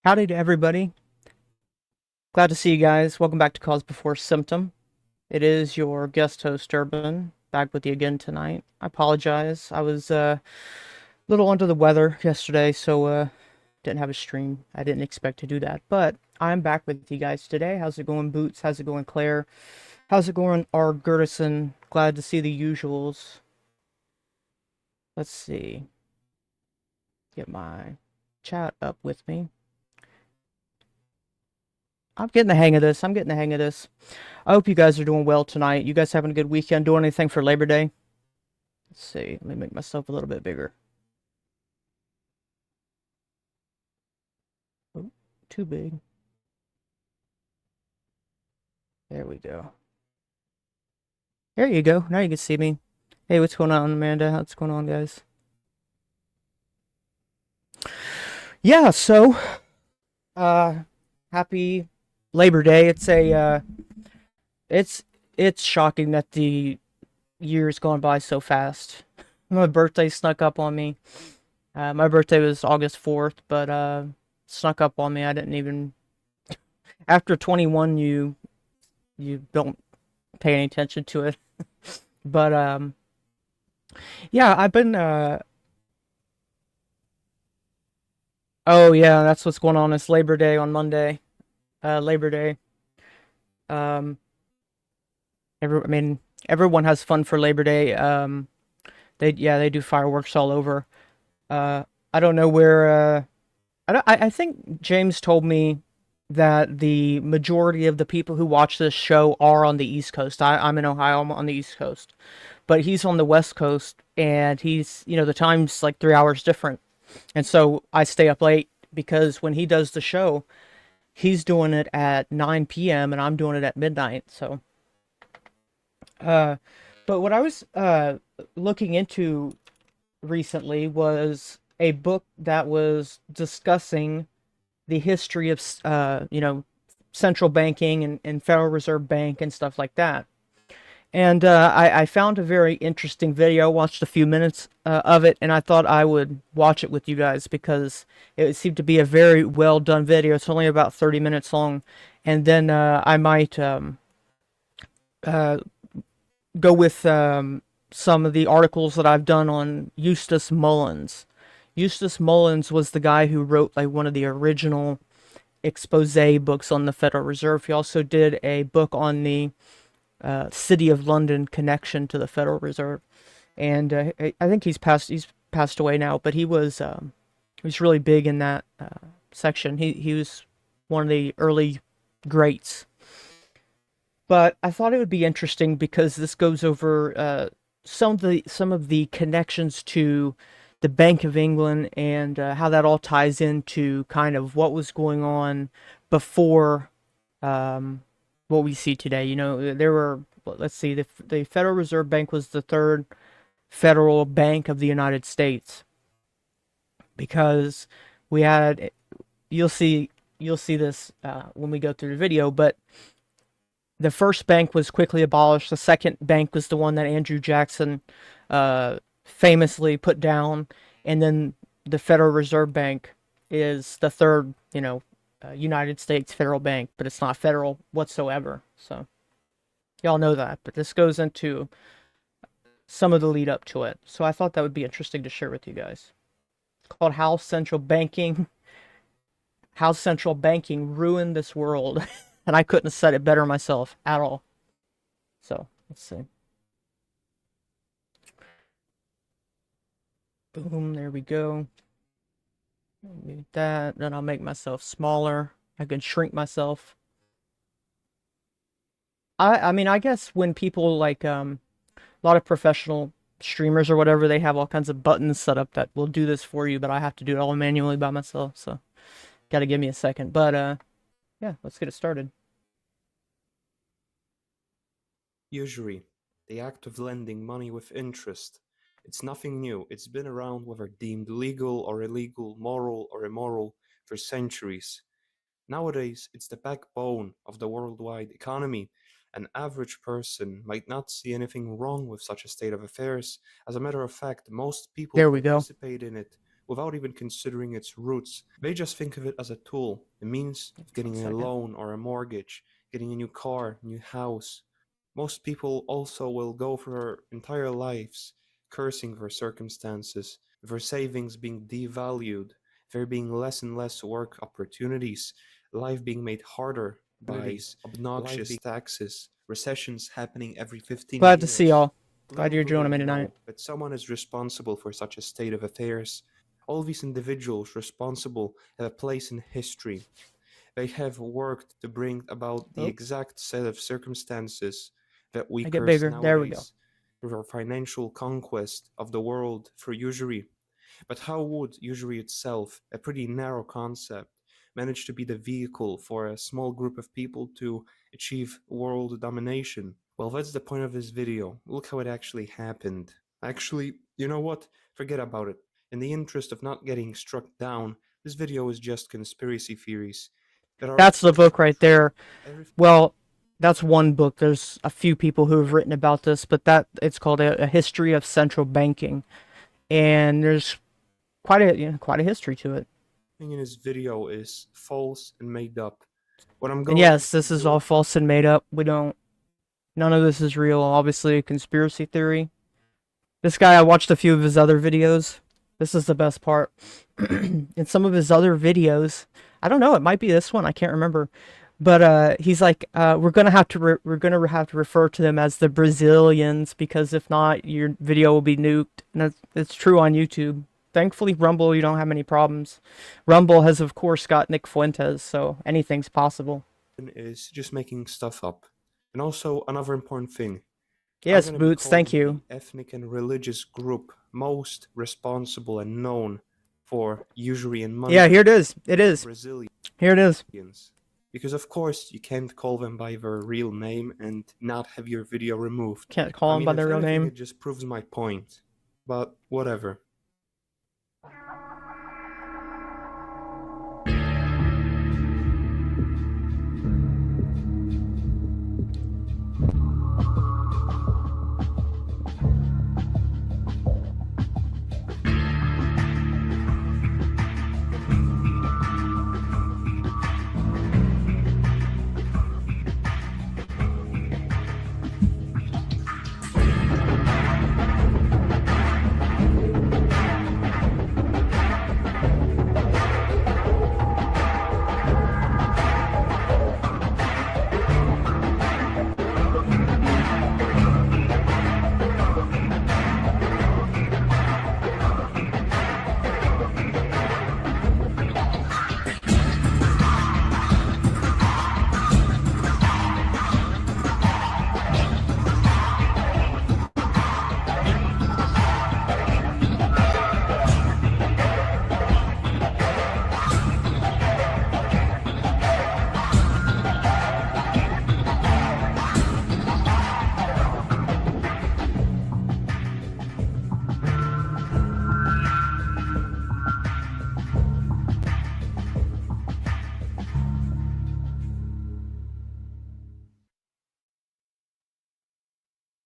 Howdy to everybody. Glad to see you guys. Welcome back to Cause Before Symptom. It is your guest host, Urban, back with you again tonight. I apologize. I was a little under the weather yesterday, so didn't have a stream. I didn't expect to do that, but I'm back with you guys today. How's it going, Boots? How's it going, Claire? How's it going, R. Gertison? Glad to see the usuals. Let's see. Get my chat up with me. I'm getting the hang of this. I'm getting the hang of this. I hope you guys are doing well tonight. You guys having a good weekend? Doing anything for Labor Day? Let's see. Let me make myself a little bit bigger. Oh, too big. There we go. There you go. Now you can see me. Hey, what's going on, Amanda? What's going on, guys? Yeah, so, uh, happy Labor Day. It's, it's shocking that the year's gone by so fast. My birthday snuck up on me. My birthday was August 4th, but snuck up on me. I didn't even after 21 you don't pay any attention to it. But yeah, I've been oh yeah, that's what's going on. It's Labor Day on Monday. Labor Day. Um I mean everyone has fun for Labor Day. They do fireworks all over. I don't know where I think James told me that the majority of the people who watch this show are on the East Coast. I'm in Ohio, I'm on the East Coast. But he's on the West Coast, and the time's like 3 hours different. And so I stay up late because when he does the show, he's doing it at 9 p.m. and I'm doing it at midnight. So, uh, but what I was looking into recently was a book that was discussing the history of central banking and Federal Reserve Bank and stuff like that. And I found a very interesting video, watched a few minutes of it, and I thought I would watch it with you guys because it seemed to be a very well done video. It's only about 30 minutes long. And then I might uh, go with some of the articles that I've done on Eustace Mullins. Eustace Mullins was the guy who wrote like one of the original expose books on the Federal Reserve. He also did a book on the City of London connection to the Federal Reserve, and I think he's passed away now. But he was really big in that section. He was one of the early greats. But I thought it would be interesting because this goes over some of the connections to the Bank of England and how that all ties into kind of what was going on before um, what we see today. There were, let's see, the Federal Reserve Bank was the third federal bank of the United States because we had, you'll see, you'll see this when we go through the video, but the first bank was quickly abolished. The second bank was the one that Andrew Jackson famously put down, and then the Federal Reserve Bank is the third, United States federal bank, but it's not federal whatsoever. So y'all know that, but this goes into some of the lead up to it. So I thought that would be interesting to share with you guys. It's called How Central Banking Ruined This World. And I couldn't have said it better myself at all. So let's see. Boom, there we go. Mute that, then I'll make myself smaller. I can shrink myself. I mean, I guess when people like a lot of professional streamers or whatever, they have all kinds of buttons set up that will do this for you, but I have to do it all manually by myself, so gotta give me a second. But yeah, let's get it started. Usury, the act of lending money with interest. It's nothing new. It's been around whether deemed legal or illegal, moral or immoral, for centuries. Nowadays, it's the backbone of the worldwide economy. An average person might not see anything wrong with such a state of affairs. As a matter of fact, most people There we go. participate in it without even considering its roots. They just think of it as a tool, a means of getting a loan or a mortgage, getting a new car, new house. Most people also will go for their entire lives cursing their circumstances, their savings being devalued, there being less and less work opportunities, life being made harder by obnoxious taxes, recessions happening every 15 Glad to see years. y'all. Glad Little you're do joining they me tonight. know that someone is responsible for such a state of affairs. All these individuals responsible have a place in history. They have worked to bring about the Oh, exact set of circumstances that we I get curse bigger. There we go. nowadays through our financial conquest of the world through usury. But how would usury itself, a pretty narrow concept, manage to be the vehicle for a small group of people to achieve world domination? Well, that's the point of this video. Look how it actually happened. Actually, you know what? Forget about it. In the interest of not getting struck down, this video is just conspiracy theories. That's the book right there. Well, that's one book. There's a few people who have written about this, but it's called a History of Central Banking, and there's quite a history to it. In his video is false and made up. What I'm And going yes, to this is do- all false and made up. None of this is real. Obviously, a conspiracy theory. This guy, I watched a few of his other videos. This is the best part. In some of his other videos, I don't know, it might be this one, I can't remember. But he's like, we're gonna have to refer to them as the Brazilians, because if not, your video will be nuked. And it's true on YouTube. Thankfully, Rumble, you don't have any problems. Rumble has, of course, got Nick Fuentes, so anything's possible. is just making stuff up. And also, another important thing. Yes, I'm gonna be Boots, thank calling you. the ethnic and religious group most responsible and known for usury and money. Yeah, here it is. It is. Brazilians. Here it is. Because of course you can't call them by their real name and not have your video removed. Can't call I them mean, by if their real anything, name. It just proves my point. But whatever.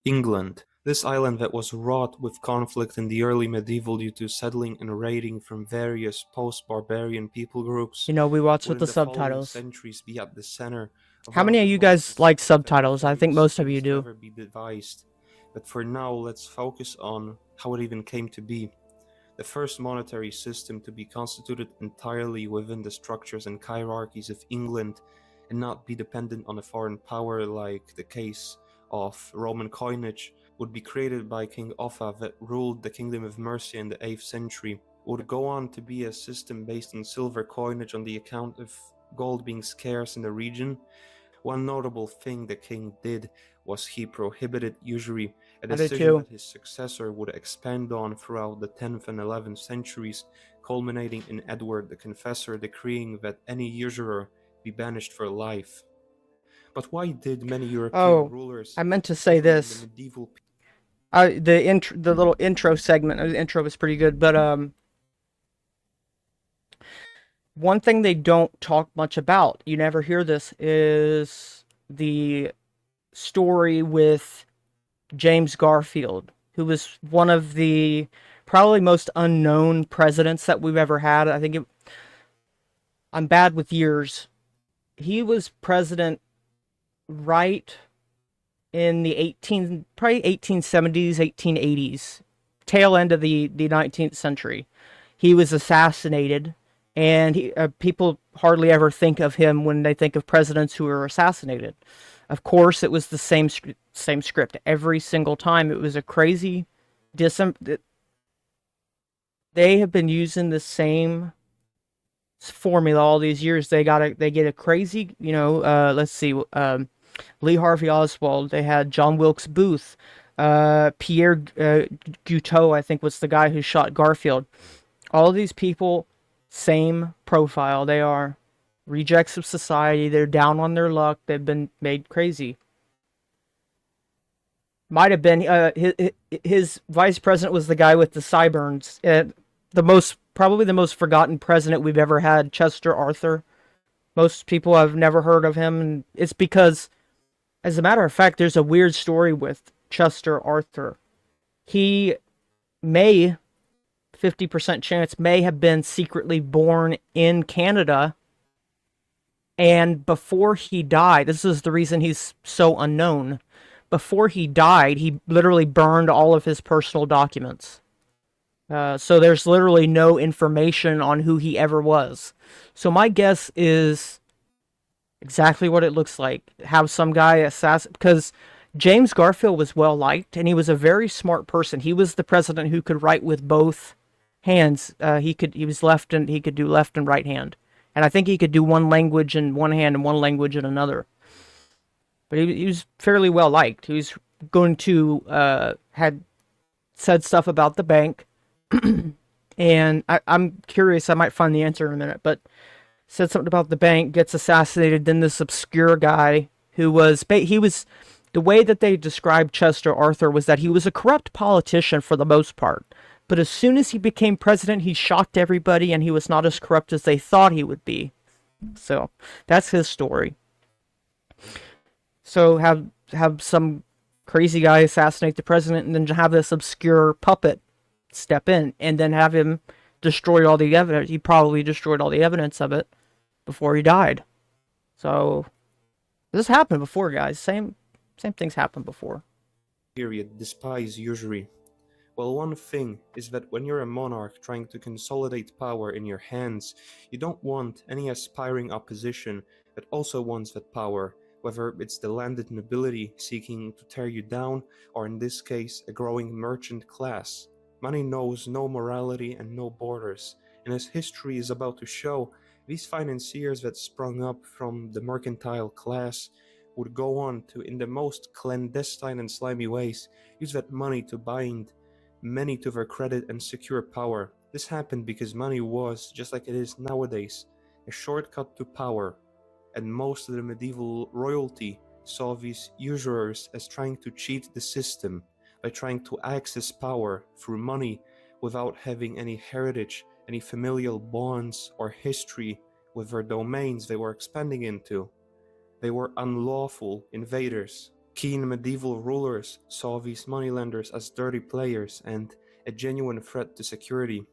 England. This island that was wrought with conflict in the early medieval due to settling and raiding from various post-barbarian people groups. You know, we watch would with in the following subtitles. centuries be at the center of How one many of of the you most guys like destructive subtitles? I think nefarious most of you schemes do. ever be devised. But for now, let's focus on how it even came to be. The first monetary system to be constituted entirely within the structures and hierarchies of England and not be dependent on a foreign power like the case of Roman coinage would be created by King Offa that ruled the Kingdom of Mercia in the 8th century. It would go on to be a system based on silver coinage on the account of gold being scarce in the region. One notable thing the king did was he prohibited usury, a I did decision too. that his successor would expand on throughout the 10th and 11th centuries, culminating in Edward the Confessor decreeing that any usurer be banished for life. But why did many European rulers, I meant to say especially in this. the medieval The little intro segment. The intro was pretty good, but one thing they don't talk much about, you never hear this, is the story with James Garfield, who was probably most unknown presidents that we've ever had. I'm bad with years. He was president right in the probably 1870s, 1880s, tail end of the 19th century. He was assassinated, and people hardly ever think of him when they think of presidents who were assassinated. Of course, it was the same script every single time. It was a crazy they have been using the same formula all these years. They get a crazy, let's see, Lee Harvey Oswald. They had John Wilkes Booth, Pierre Guiteau, I think was the guy who shot Garfield. All of these people, same profile. They are rejects of society. They're down on their luck. They've been made crazy. Might have been his vice president was the guy with the sideburns. Probably the most forgotten president we've ever had, Chester Arthur. Most people have never heard of him, and it's because, as a matter of fact, there's a weird story with Chester Arthur. He may, 50% chance, may have been secretly born in Canada, and before he died, this is the reason he's so unknown. Before he died, he literally burned all of his personal documents. So there's literally no information on who he ever was. So my guess is exactly what it looks like. Have some guy assassinate, because James Garfield was well liked, and he was a very smart person. He was the president who could write with both hands. He was left, and he could do left and right hand. And I think he could do one language in one hand and one language in another. But he was fairly well liked. He was going to had said stuff about the bank, and I'm curious. I might find the answer in a minute. But said something about the bank, gets assassinated. Then this obscure guy who was the way that they described Chester Arthur was that he was a corrupt politician for the most part. But as soon as he became president, he shocked everybody, and he was not as corrupt as they thought he would be. So that's his story. So have some crazy guy assassinate the president, and then have this obscure puppet step in, and then have him destroy all the evidence. He probably destroyed all the evidence of it before he died. So this happened before, guys. Same things happened before. Period. Despise usury. Well, one thing is that when you're a monarch trying to consolidate power in your hands, you don't want any aspiring opposition that also wants that power, whether it's the landed nobility seeking to tear you down, or in this case, a growing merchant class. Money knows no morality and no borders, and as history is about to show, these financiers that sprung up from the mercantile class would go on to, in the most clandestine and slimy ways, use that money to bind many to their credit and secure power. This happened because money was, just like it is nowadays, a shortcut to power, and most of the medieval royalty saw these usurers as trying to cheat the system by trying to access power through money without having any heritage, any familial bonds or history with their domains they were expanding into. They were unlawful invaders. Keen medieval rulers saw these moneylenders as dirty players and a genuine threat to security.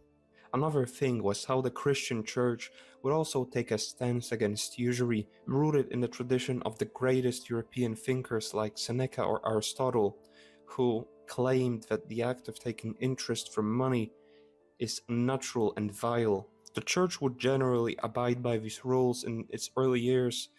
Another thing was how the Christian church would also take a stance against usury, rooted in the tradition of the greatest European thinkers like Seneca or Aristotle, who claimed that the act of taking interest from money is unnatural and vile. The church would generally abide by these rules in its early years,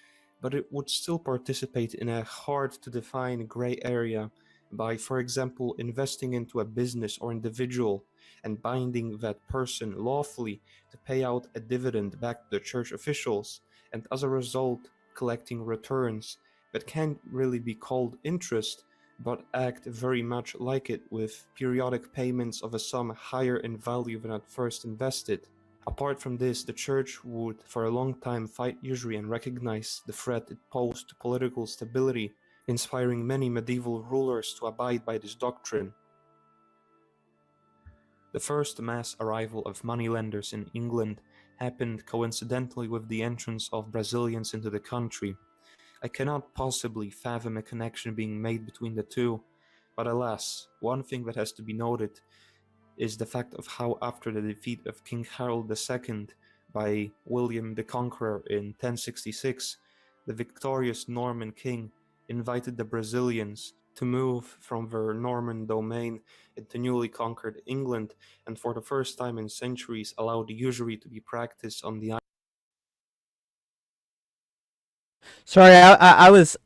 but it would still participate in a hard-to-define gray area by, for example, investing into a business or individual and binding that person lawfully to pay out a dividend back to the church officials, and as a result collecting returns that can't really be called interest, but act very much like it, with periodic payments of a sum higher in value than at first invested. Apart from this, the church would for a long time fight usury and recognize the threat it posed to political stability, inspiring many medieval rulers to abide by this doctrine. The first mass arrival of moneylenders in England happened coincidentally with the entrance of Brazilians into the country. I cannot possibly fathom a connection being made between the two, but alas, one thing that has to be noted is the fact of how after the defeat of King Harold II by William the Conqueror in 1066, the victorious Norman king invited the Brazilians to move from their Norman domain into newly conquered England, and for the first time in centuries allowed usury to be practiced on the island. Sorry, I was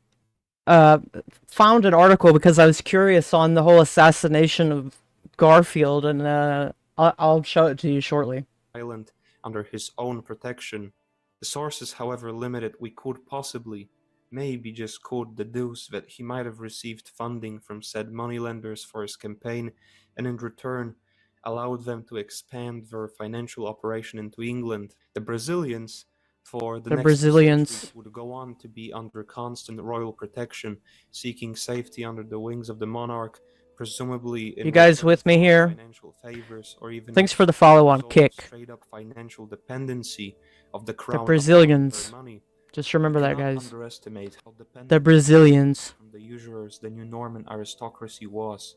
found an article because I was curious on the whole assassination of Garfield, and I'll show it to you shortly. Island under his own protection. The sources, however limited, we could possibly, maybe just could deduce that he might have received funding from said moneylenders for his campaign, and in return allowed them to expand their financial operation into England. The Brazilians, for the next centuries, would go on to be under constant royal protection, seeking safety under the wings of the monarch, presumably in you guys with me here? Financial favors, or even thanks for the follow on Kick. Straight up financial dependency of the crown. The Brazilians. Money. Just remember that, guys. Underestimate how dependent the Brazilians from the usurers the new Norman aristocracy was,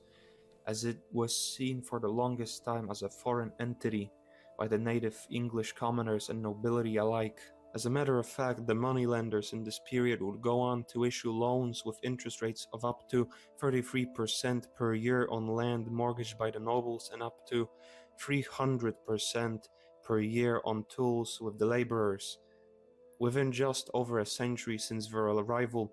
as it was seen for the longest time as a foreign entity by the native English commoners and nobility alike. As a matter of fact, the moneylenders in this period would go on to issue loans with interest rates of up to 33% per year on land mortgaged by the nobles and up to 300% per year on tools with the laborers. Within just over a century since their arrival,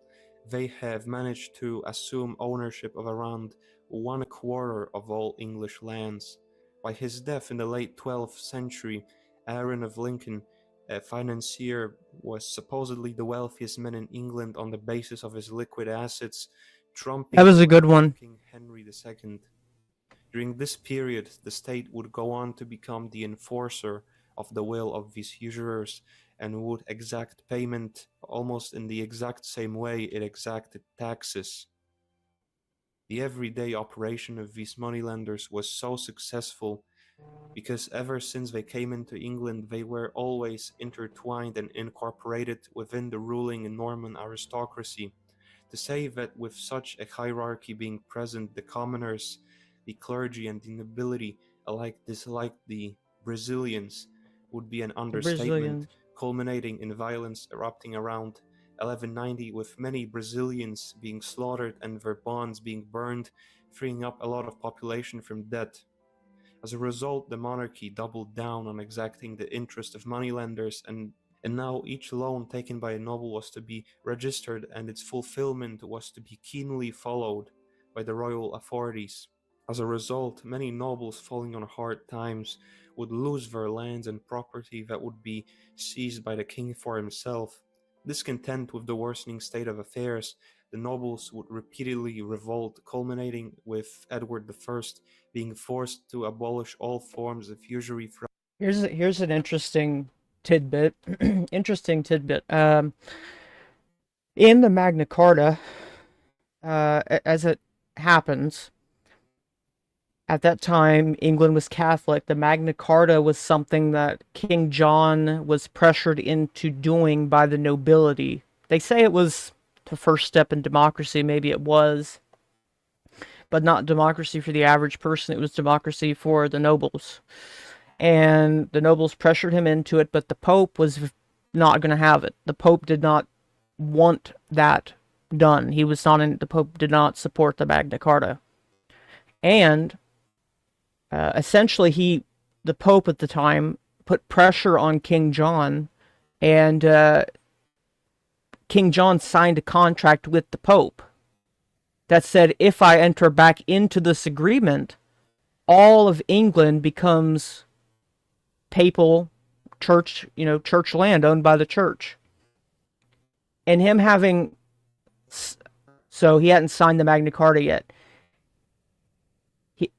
they have managed to assume ownership of around 1/4 of all English lands. By his death in the late 12th century, Aaron of Lincoln, a financier, was supposedly the wealthiest man in England on the basis of his liquid assets, trumping that was a good one. King Henry II. During this period, the state would go on to become the enforcer of the will of these usurers and would exact payment almost in the exact same way it exacted taxes. The everyday operation of these moneylenders was so successful because ever since they came into England, they were always intertwined and incorporated within the ruling Norman aristocracy. To say that with such a hierarchy being present, the commoners, the clergy, and the nobility alike disliked the Brazilians would be an understatement, culminating in violence erupting around 1190, with many Brazilians being slaughtered and their bonds being burned, freeing up a lot of population from debt. As a result, the monarchy doubled down on exacting the interest of moneylenders, and now each loan taken by a noble was to be registered and its fulfillment was to be keenly followed by the royal authorities. As a result, many nobles falling on hard times would lose their lands and property that would be seized by the king for himself. Discontent with the worsening state of affairs, the nobles would repeatedly revolt, culminating with Edward I being forced to abolish all forms of usury. Here's an interesting tidbit. Interesting tidbit. In the Magna Carta, as it happens, at that time, England was Catholic. The Magna Carta was something that King John was pressured into doing by the nobility. They say it was the first step in democracy. Maybe it was. But not democracy for the average person. It was democracy for the nobles. And the nobles pressured him into it, but the Pope was not going to have it. The Pope did not want that done. He was not in. The Pope did not support the Magna Carta. And essentially, the Pope at the time, put pressure on King John, and King John signed a contract with the Pope that said, if I enter back into this agreement, all of England becomes papal church, church land owned by the church. And him having, so he hadn't signed the Magna Carta yet.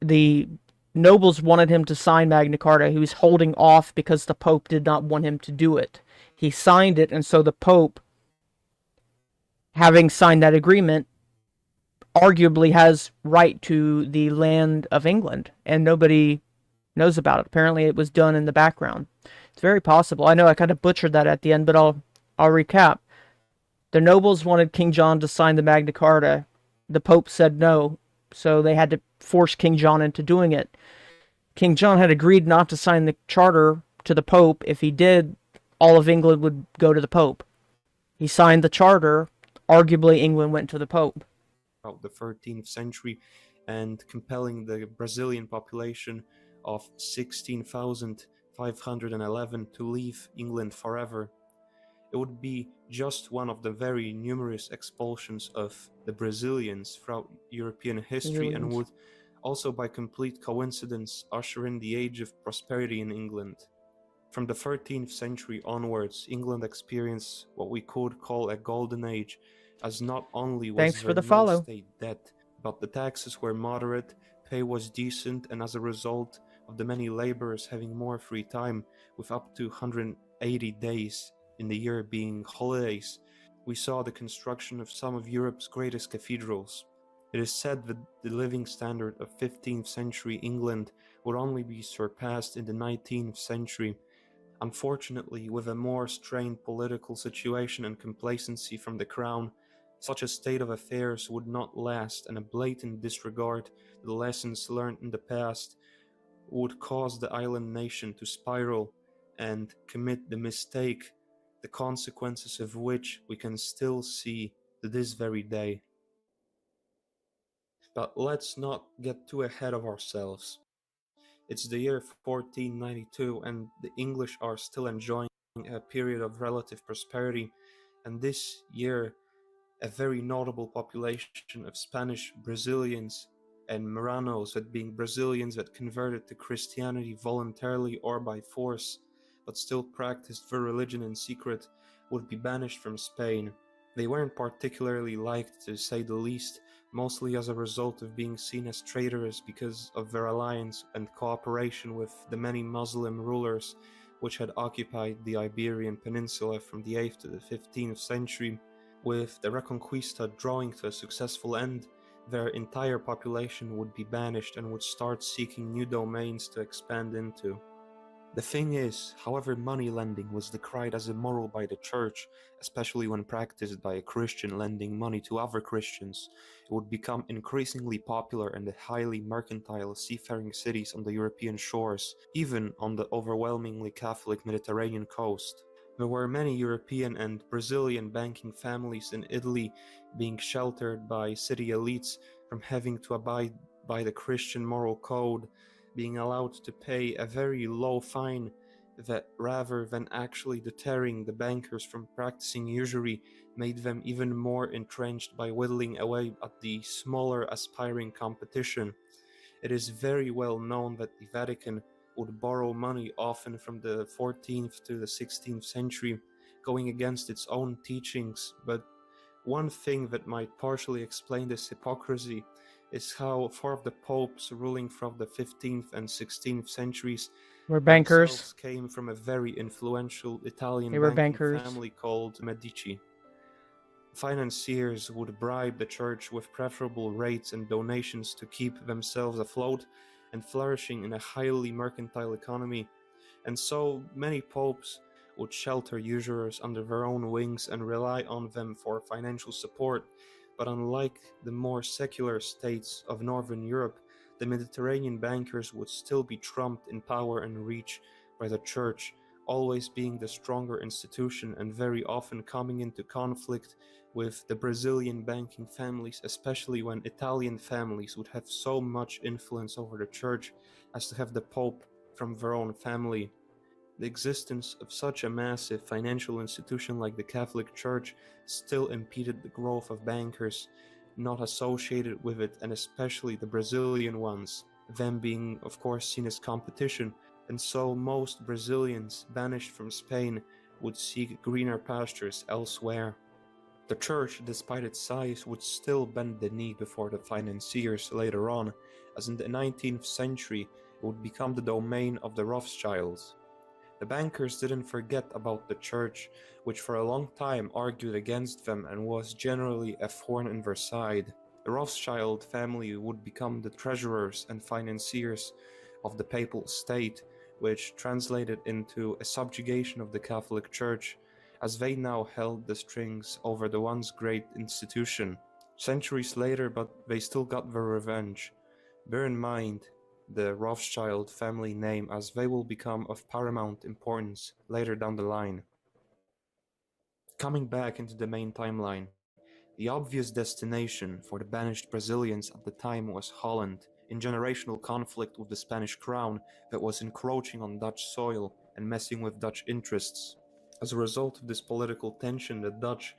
The nobles wanted him to sign Magna Carta. He was holding off because the Pope did not want him to do it. He signed it, and so the Pope, having signed that agreement, arguably has right to the land of England, and nobody knows about it. Apparently it was done in the background. It's very possible. I know I kind of butchered that at the end, but I'll recap. The nobles wanted King John to sign the Magna Carta. The Pope said no, so they had to force King John into doing it. King John had agreed not to sign the charter to the Pope. If he did, all of England would go to the Pope. He signed the charter. Arguably, England went to the Pope. About the 13th century and compelling the Brazilian population of 16,511 to leave England forever. It would be just one of the very numerous expulsions of the Brazilians throughout European history and would also by complete coincidence usher in the age of prosperity in England. From the 13th century onwards, England experienced what we could call a golden age, as not only was Thanks for there the no follow. state debt, but the taxes were moderate, pay was decent, and as a result of the many laborers having more free time, with up to 180 days in the year being holidays, we saw the construction of some of Europe's greatest cathedrals. It is said that the living standard of 15th century England would only be surpassed in the 19th century. Unfortunately, with a more strained political situation and complacency from the crown, such a state of affairs would not last, and a blatant disregard to the lessons learned in the past would cause the island nation to spiral and commit the mistake, the consequences of which we can still see to this very day. But let's not get too ahead of ourselves. It's the year 1492 and the English are still enjoying a period of relative prosperity, and this year a very notable population of Spanish Brazilians and Maranos, that being Brazilians that converted to Christianity voluntarily or by force, but still practiced their religion in secret, would be banished from Spain. They weren't particularly liked, to say the least, mostly as a result of being seen as traitors because of their alliance and cooperation with the many Muslim rulers which had occupied the Iberian Peninsula from the 8th to the 15th century. With the Reconquista drawing to a successful end, their entire population would be banished and would start seeking new domains to expand into. The thing is, however, money lending was decried as immoral by the church, especially when practiced by a Christian lending money to other Christians, it would become increasingly popular in the highly mercantile seafaring cities on the European shores, even on the overwhelmingly Catholic Mediterranean coast. There were many European and Brazilian banking families in Italy being sheltered by city elites from having to abide by the Christian moral code, being allowed to pay a very low fine that, rather than actually deterring the bankers from practicing usury, made them even more entrenched by whittling away at the smaller aspiring competition. It is very well known that the Vatican would borrow money often from the 14th to the 16th century, going against its own teachings, but one thing that might partially explain this hypocrisy is how four of the popes ruling from the 15th and 16th centuries We're bankers. themselves came from a very influential Italian They were banking bankers. family called Medici. Financiers would bribe the church with preferable rates and donations to keep themselves afloat and flourishing in a highly mercantile economy, and so many popes would shelter usurers under their own wings and rely on them for financial support. But unlike the more secular states of Northern Europe, the Mediterranean bankers would still be trumped in power and reach by the church, always being the stronger institution and very often coming into conflict with the Brazilian banking families, especially when Italian families would have so much influence over the church as to have the Pope from their own family. The existence of such a massive financial institution like the Catholic Church still impeded the growth of bankers not associated with it, and especially the Brazilian ones, them being of course seen as competition, and so most Brazilians banished from Spain would seek greener pastures elsewhere. The church, despite its size, would still bend the knee before the financiers later on, as in the 19th century it would become the domain of the Rothschilds. The bankers didn't forget about the church, which for a long time argued against them and was generally a thorn in their side. The Rothschild family would become the treasurers and financiers of the papal state, which translated into a subjugation of the Catholic Church, as they now held the strings over the once great institution. Centuries later, but they still got their revenge. Bear in mind, the Rothschild family name, as they will become of paramount importance later down the line. Coming back into the main timeline, the obvious destination for the banished Brazilians at the time was Holland, in generational conflict with the Spanish crown that was encroaching on Dutch soil and messing with Dutch interests. As a result of this political tension, the Dutch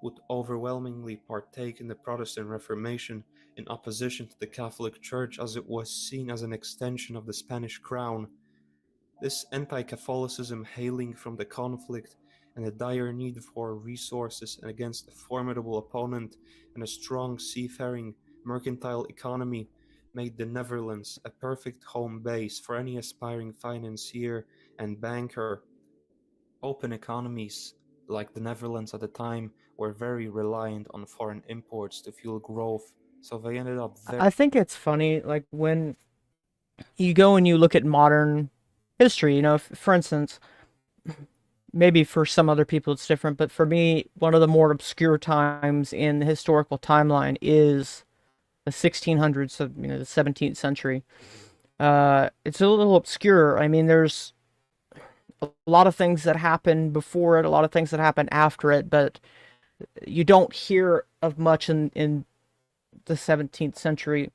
would overwhelmingly partake in the Protestant Reformation in opposition to the Catholic Church, as it was seen as an extension of the Spanish crown. This anti-Catholicism, hailing from the conflict and the dire need for resources and against a formidable opponent and a strong seafaring mercantile economy, made the Netherlands a perfect home base for any aspiring financier and banker. Open economies like the Netherlands at the time were very reliant on foreign imports to fuel growth, so they ended up very I think it's funny, like when you go and you look at modern history, for instance, maybe for some other people it's different, but for me, one of the more obscure times in the historical timeline is the 1600s, so, the 17th century. It's a little obscure. I mean, there's a lot of things that happen before it, a lot of things that happen after it, but you don't hear of much in the 17th century.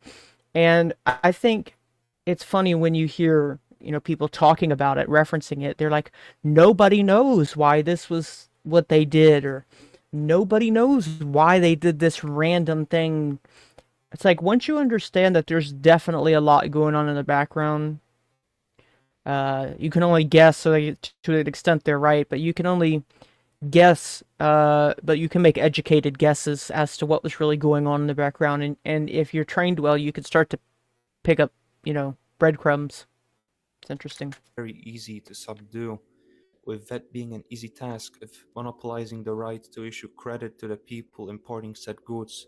And I think it's funny when you hear, people talking about it, referencing it. They're like, nobody knows why this was what they did, or nobody knows why they did this random thing. It's like, once you understand that there's definitely a lot going on in the background, you can only guess, so to an extent they're right, but you can only guess, but you can make educated guesses as to what was really going on in the background. And if you're trained well, you can start to pick up, breadcrumbs. It's interesting. easy to subdue, with that being an easy task of monopolizing the right to issue credit to the people importing said goods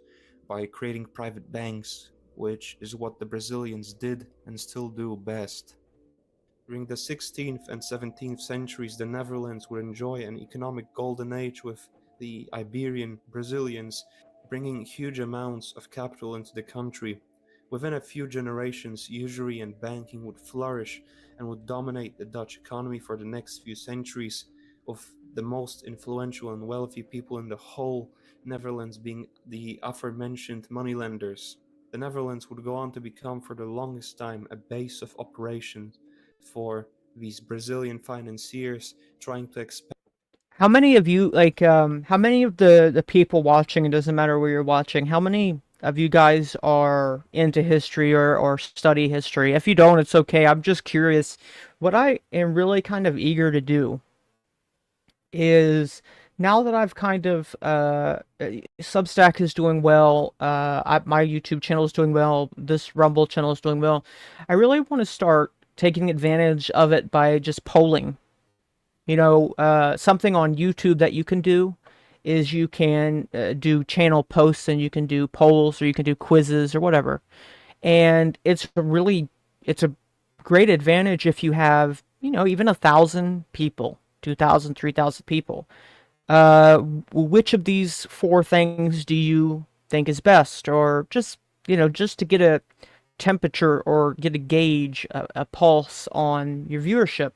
by creating private banks, which is what the Brazilians did and still do best. During the 16th and 17th centuries, the Netherlands would enjoy an economic golden age, with the Iberian Brazilians bringing huge amounts of capital into the country. Within a few generations, usury and banking would flourish and would dominate the Dutch economy for the next few centuries, with the most influential and wealthy people in the whole Netherlands being the aforementioned Moneylenders. The Netherlands would go on to become for the longest time a base of operations for these Brazilian financiers trying to expand. How many of you, like, how many of the people watching, it doesn't matter where you're watching, how many of you guys are into history or study history? If you don't, it's okay. I'm just curious. What I am really kind of eager to do is, now that I've kind of, Substack is doing well, my YouTube channel is doing well, this Rumble channel is doing well, I really want to start taking advantage of it by just polling. Something on YouTube that you can do is you can do channel posts, and you can do polls, or you can do quizzes or whatever. And it's a great advantage if you have, even 1,000 people, 2,000, 3,000 people. Which of these four things do you think is best? Or just to get a temperature, or get a gauge, a pulse on your viewership.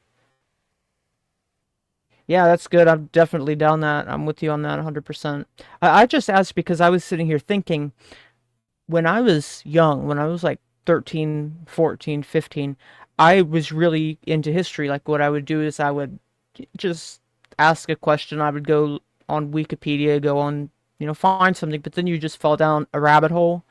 Yeah, that's good. I'm definitely down that. I'm with you on that 100%. I just asked because I was sitting here thinking, when I was young, when I was like 13, 14, 15, I was really into history. Like, what I would do is I would just ask a question. I would go on Wikipedia, go on, find something, but then you just fall down a rabbit hole.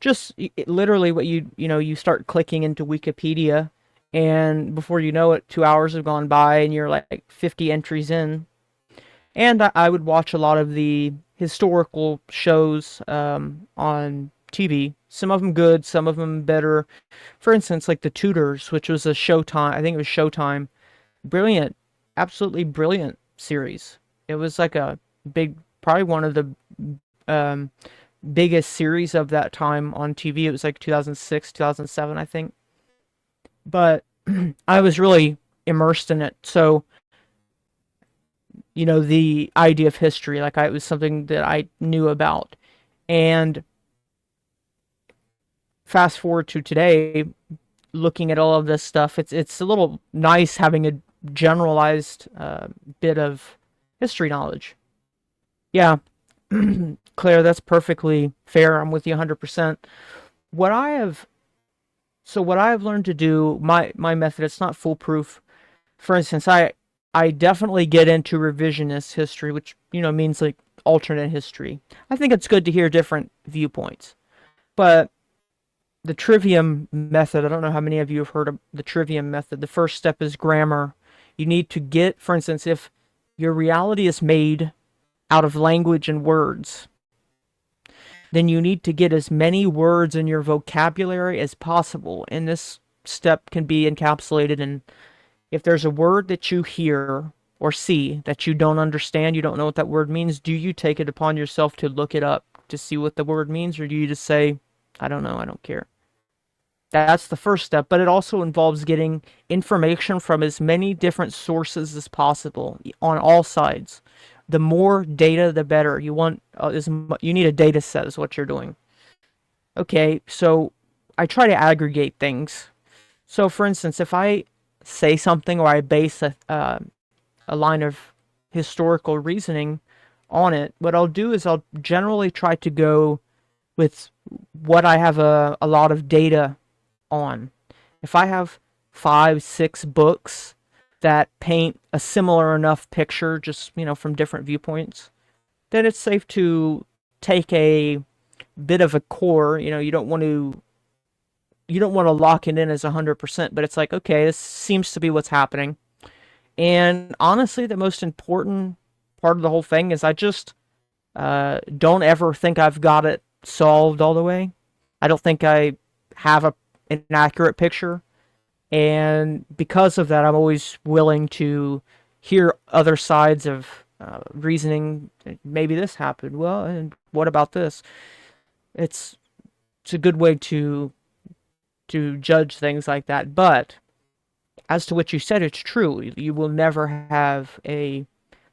Just literally what you start clicking into Wikipedia, and before you know it, 2 hours have gone by and you're like 50 entries in. And I would watch a lot of the historical shows, on TV. Some of them good, some of them better. For instance, like The Tudors, which was a Showtime, I think it was Showtime. Brilliant, absolutely brilliant series. It was like a probably one of the um, biggest series of that time on TV. It was like 2006, 2007, I think. But I was really immersed in it. So, the idea of history, like, it was something that I knew about. And fast forward to today, looking at all of this stuff, it's a little nice having a generalized bit of history knowledge. Yeah, Claire, that's perfectly fair. I'm with you 100%. What I have what I have learned to do, my method, it's not foolproof. For instance, I definitely get into revisionist history, which means like alternate history. I think it's good to hear different viewpoints. But the trivium method, I don't know how many of you have heard of the trivium method. The first step is grammar. You need to get, for instance, if your reality is made out of language and words, then you need to get as many words in your vocabulary as possible. And this step can be encapsulated in, if there's a word that you hear or see that you don't understand, you don't know what that word means, do you take it upon yourself to look it up to see what the word means, or do you just say, I don't know, I don't care? That's the first step, but it also involves getting information from as many different sources as possible on all sides. The more data, the better. You need a data set is what you're doing. Okay, so I try to aggregate things. So for instance, if I say something or I base a line of historical reasoning on it, what I'll do is I'll generally try to go with what I have a lot of data on. If I have 5, 6 books that paint a similar enough picture, just from different viewpoints, then it's safe to take a bit of a core. You don't want to lock it in as 100%, but it's like, okay, this seems to be what's happening. And honestly, the most important part of the whole thing is I just don't ever think I've got it solved all the way. I don't think I have an accurate picture. And because of that, I'm always willing to hear other sides of reasoning. Maybe this happened. Well, and what about this? It's a good way to judge things like that. But as to what you said, it's true. You will never have a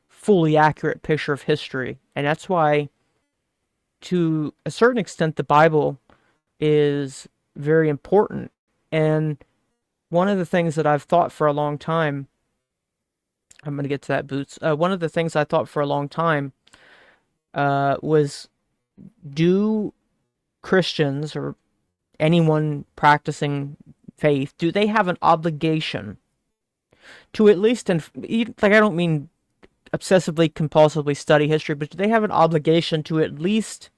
fully accurate picture of history. And that's why, to a certain extent, the Bible is very important. And one of the things that I've thought for a long time, I'm going to get to that, Boots. One of the things I thought for a long time was, do Christians or anyone practicing faith, do they have an obligation to at least, like, I don't mean obsessively compulsively study history, but do they have an obligation to at least,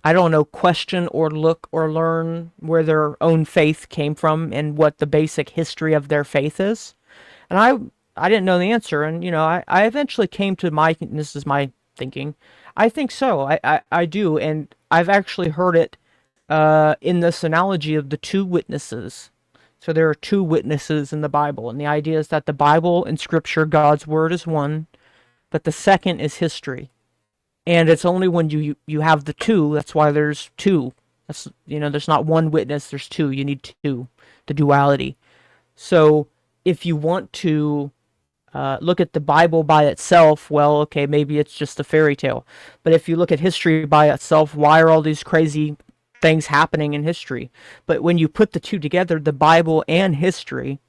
I don't know, question or look or learn where their own faith came from and what the basic history of their faith is? And I didn't know the answer, and I eventually came to and this is my thinking, I think so. I do, and I've actually heard it in this analogy of the two witnesses. So there are two witnesses in the Bible, and the idea is that the Bible and Scripture, God's Word, is one, but the second is history. And it's only when you have the two, that's why there's two. There's not one witness, there's two. You need two, the duality. So if you want to look at the Bible by itself, well, okay, maybe it's just a fairy tale. But if you look at history by itself, why are all these crazy things happening in history? But when you put the two together, the Bible and history,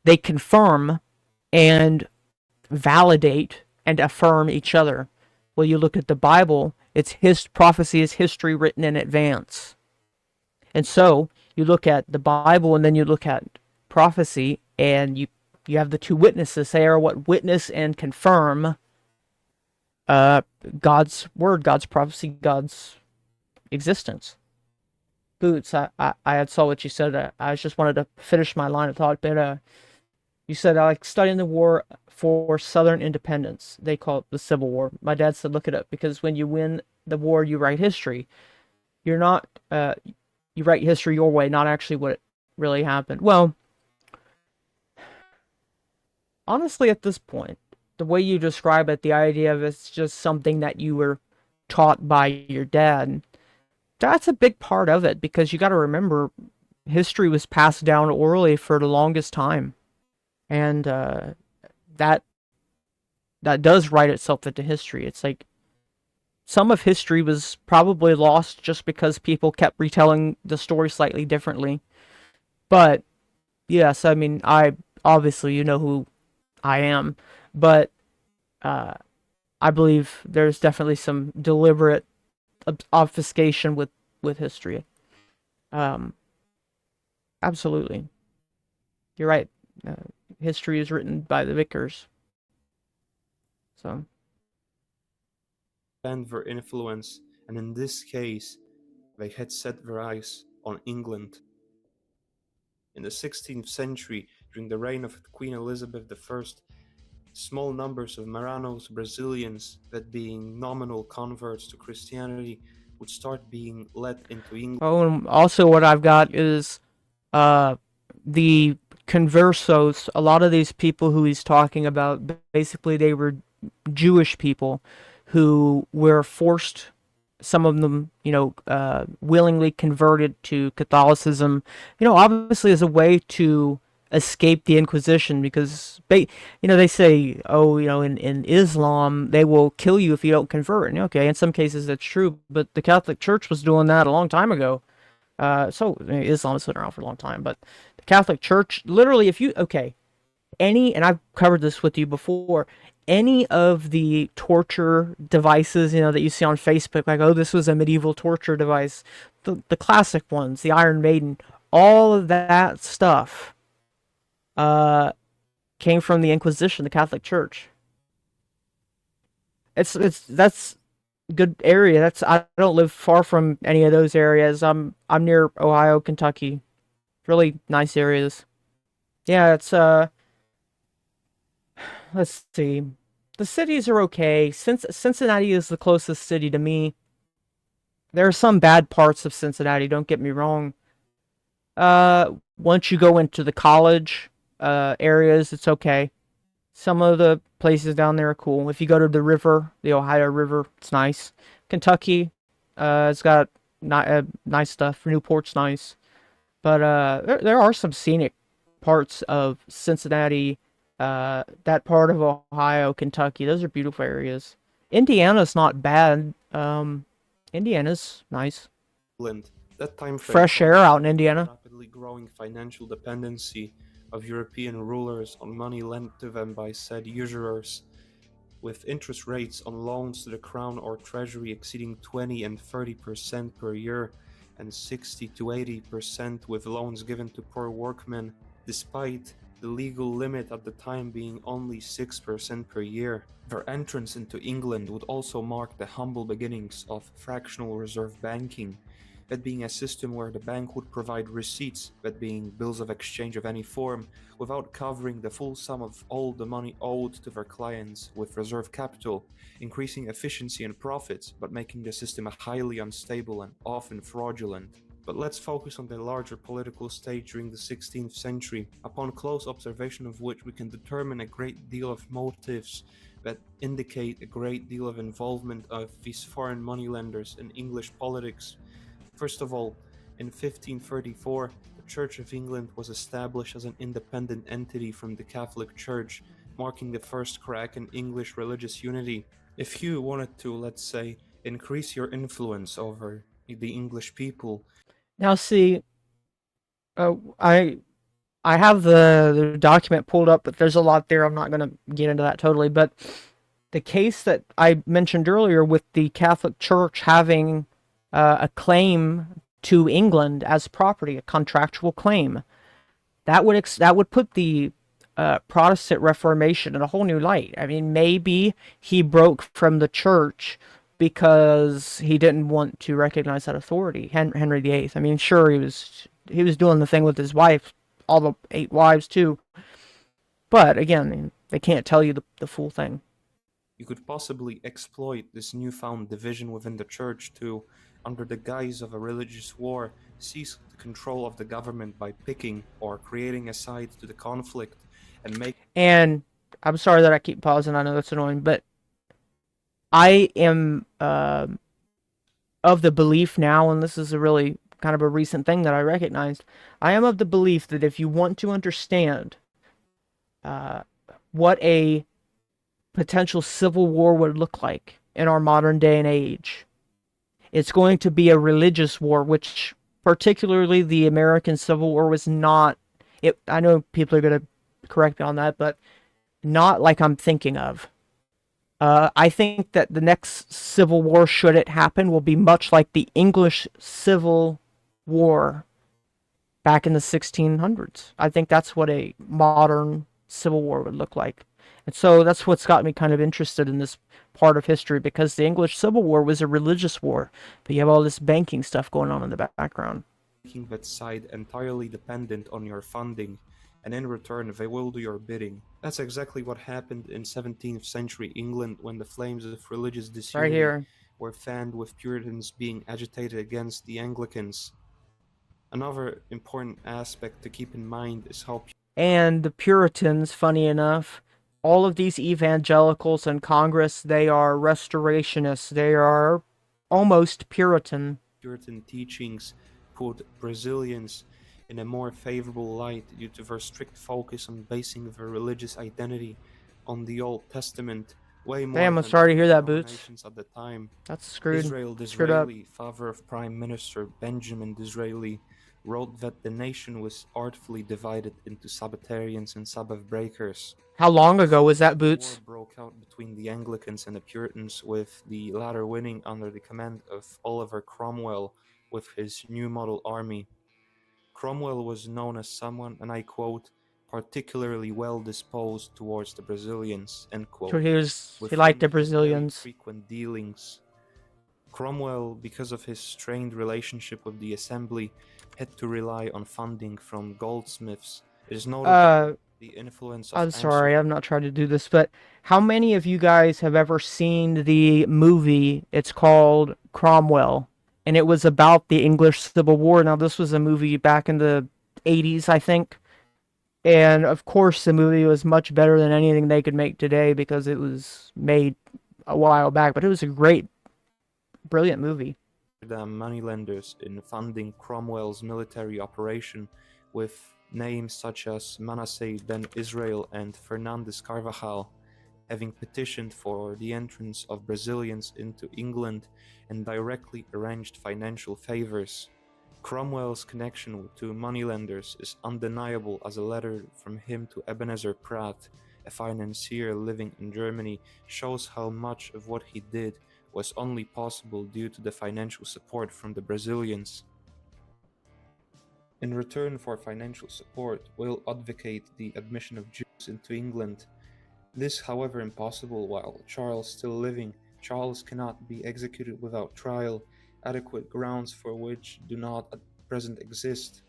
they confirm and validate and affirm each other. Well, you look at the Bible, prophecy is history written in advance. And so you look at the Bible and then you look at prophecy, and you have the two witnesses. They are what witness and confirm God's word, God's prophecy, God's existence. Boots, I had saw what you said. I just wanted to finish my line of thought, but you said, I like studying the war for Southern independence. They call it the Civil War. My dad said, look it up, because when you win the war, you write history. You're not, you write history your way, not actually what really happened. Well, honestly, at this point, the way you describe it, the idea of it's just something that you were taught by your dad, that's a big part of it, because you got to remember, history was passed down orally for the longest time. And that does write itself into history. It's like some of history was probably lost just because people kept retelling the story slightly differently. But Yes, I mean, I obviously you know who I am, but uh, I believe there's definitely some deliberate obfuscation with history. Um, Absolutely, you're right. Uh, History is written by the victors. So, and their influence, and in this case, they had set their eyes on England. In the 16th century, during the reign of Queen Elizabeth I, small numbers of Marranos, Brazilians, that being nominal converts to Christianity, would start being let into England. oh, and also what I've got is uh, the conversos. A lot of these people who he's talking about, basically, they were Jewish people who were forced, some of them, willingly converted to Catholicism, obviously as a way to escape the Inquisition because, they say, oh, in Islam, they will kill you if you don't convert. And okay, in some cases that's true, but the Catholic Church was doing that a long time ago. Islam has been around for a long time, but the Catholic Church, literally, if you, okay, and I've covered this with you before, any of the torture devices, that you see on Facebook, like, oh, this was a medieval torture device, the classic ones, the Iron Maiden, all of that stuff, uh, came from the Inquisition, the Catholic Church. That's good area. I don't live far from any of those areas. I'm near Ohio, Kentucky. Really nice areas. Yeah, it's let's see. The cities are okay. Since Cincinnati is the closest city to me, there are some bad parts of Cincinnati, don't get me wrong. Once you go into the college areas, it's okay. Some of the places down there are cool. If you go to the river, the Ohio River, it's nice. Kentucky, it's got nice stuff. Newport's nice. But there are some scenic parts of Cincinnati, that part of Ohio, Kentucky. Those are beautiful areas. Indiana's not bad. Indiana's nice. That time frame Fresh air out in Indiana. rapidly growing financial dependency of European rulers on money lent to them by said usurers, with interest rates on loans to the crown or treasury exceeding 20 and 30% per year, and 60 to 80% with loans given to poor workmen, despite the legal limit at the time being only 6% per year. Their entrance into England would also mark the humble beginnings of fractional reserve banking, that being a system where the bank would provide receipts, that being bills of exchange of any form, without covering the full sum of all the money owed to their clients with reserve capital, increasing efficiency and profits, but making the system highly unstable and often fraudulent. But let's focus on the larger political stage during the 16th century, upon close observation of which we can determine a great deal of motives that indicate a great deal of involvement of these foreign moneylenders in English politics. First of all, in 1534, the Church of England was established as an independent entity from the Catholic Church, marking the first crack in English religious unity. If you wanted to, let's say, increase your influence over the English people, Now, see, I have the document pulled up, but there's a lot there. I'm not gonna get into that totally. But the case that I mentioned earlier with the Catholic Church having a claim to England as property, a contractual claim, that would put the Protestant Reformation in a whole new light. I mean, maybe he broke from the church because he didn't want to recognize that authority, Henry VIII. I mean, sure, he was doing the thing with his wife, all the 8 wives too. But again, they can't tell you the full thing. you could possibly exploit this newfound division within the church to, under the guise of a religious war, seize the control of the government by picking or creating a side to the conflict and make. And I'm sorry that I keep pausing. I know that's annoying, but I am of the belief now, and this is a really kind of a recent thing that I recognized. I am of the belief that if you want to understand what a potential civil war would look like in our modern day and age, it's going to be a religious war, which particularly the American Civil War was not. I know people are gonna correct me on that, but not like I'm thinking of. I think that the next civil war, should it happen, will be much like the English Civil War back in the 1600s. I think that's what a modern civil war would look like. And so that's what's got me kind of interested in this part of history, because the English Civil War was a religious war, but you have all this banking stuff going on in the background. Making that side entirely dependent on your funding, and in return they will do your bidding. That's exactly what happened in 17th century England when the flames of religious Right disunity here. were fanned with Puritans being agitated against the Anglicans. Another important aspect to keep in mind is how And the Puritans, funny enough, all of these evangelicals in Congress, they are restorationists. They are almost Puritan. Puritan teachings put Brazilians in a more favorable light due to their strict focus on basing their religious identity on the Old Testament, way more Damn, I'm than sorry to hear that, other Boots. nations at the time. That's screwed. Israel Screwed up. Disraeli, father of Prime Minister Benjamin Disraeli, wrote that the nation was artfully divided into Sabbatarians and Sabbath breakers. How long ago was that, Boots? War broke out between the Anglicans and the Puritans, with the latter winning under the command of Oliver Cromwell with his new model army. Cromwell was known as someone, and I quote, particularly well disposed towards the Brazilians, end quote. So With he liked the whom he had very Brazilians. frequent dealings. Cromwell, because of his strained relationship with the Assembly, had to rely on funding from goldsmiths. It is noted that the influence of I'm sorry, I'm not trying to do this, but how many of you guys have ever seen the movie? It's called Cromwell, and it was about the English Civil War. Now, this was a movie back in the 80s, I think. And of course, the movie was much better than anything they could make today because it was made a while back, but it was a great, brilliant movie. the Moneylenders in funding Cromwell's military operation, with names such as Manasseh ben Israel and Fernandes Carvajal having petitioned for the entrance of Brazilians into England and directly arranged financial favors. Cromwell's connection to moneylenders is undeniable, as a letter from him to Ebenezer Pratt, a financier living in Germany, shows how much of what he did was only possible due to the financial support from the Brazilians. In return for financial support, Will advocate the admission of Jews into England. This, however, impossible while Charles still living. Charles cannot be executed without trial, adequate grounds for which do not at present exist.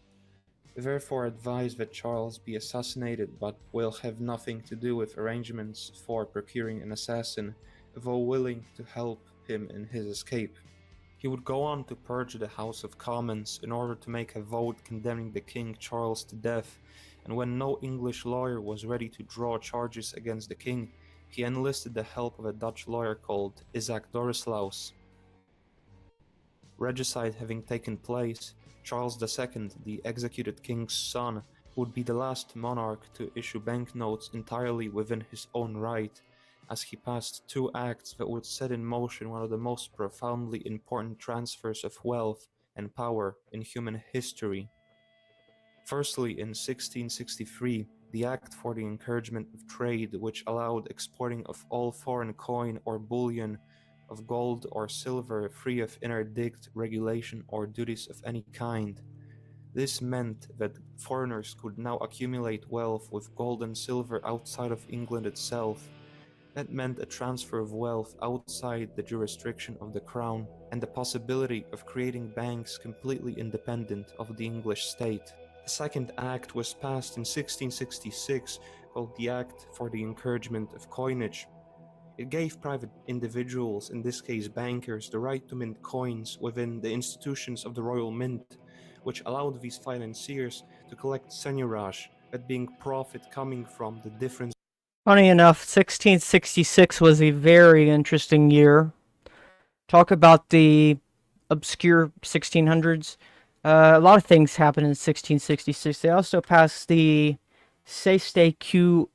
Therefore advise that Charles be assassinated, but will have nothing to do with arrangements for procuring an assassin, though willing to help him in his escape. He would go on to purge the House of Commons in order to make a vote condemning the King Charles to death, and when no English lawyer was ready to draw charges against the king, he enlisted the help of a Dutch lawyer called Isaac Dorislaus. Regicide having taken place, Charles II, the executed king's son, would be the last monarch to issue banknotes entirely within his own right, as he passed two acts that would set in motion one of the most profoundly important transfers of wealth and power in human history. Firstly, in 1663, the Act for the Encouragement of Trade, which allowed exporting of all foreign coin or bullion of gold or silver free of interdict, regulation, or duties of any kind. This meant that foreigners could now accumulate wealth with gold and silver outside of England itself. That meant a transfer of wealth outside the jurisdiction of the Crown and the possibility of creating banks completely independent of the English state. The second act was passed in 1666, called the Act for the Encouragement of Coinage. It gave private individuals, in this case bankers, the right to mint coins within the institutions of the Royal Mint, which allowed these financiers to collect seigneurage, that being profit coming from the difference. Funny enough, 1666 was a very interesting year. Talk about the obscure 1600s. A lot of things happened in 1666. They also passed the CSTQV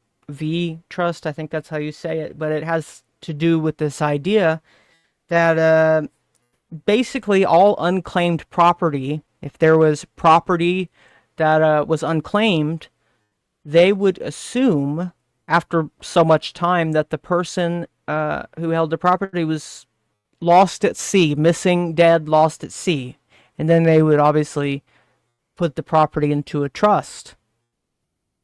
Trust, I think that's how you say it, but it has to do with this idea that basically all unclaimed property, if there was property that was unclaimed, they would assume after so much time that the person who held the property was lost at sea, missing, dead, lost at sea. And then they would obviously put the property into a trust.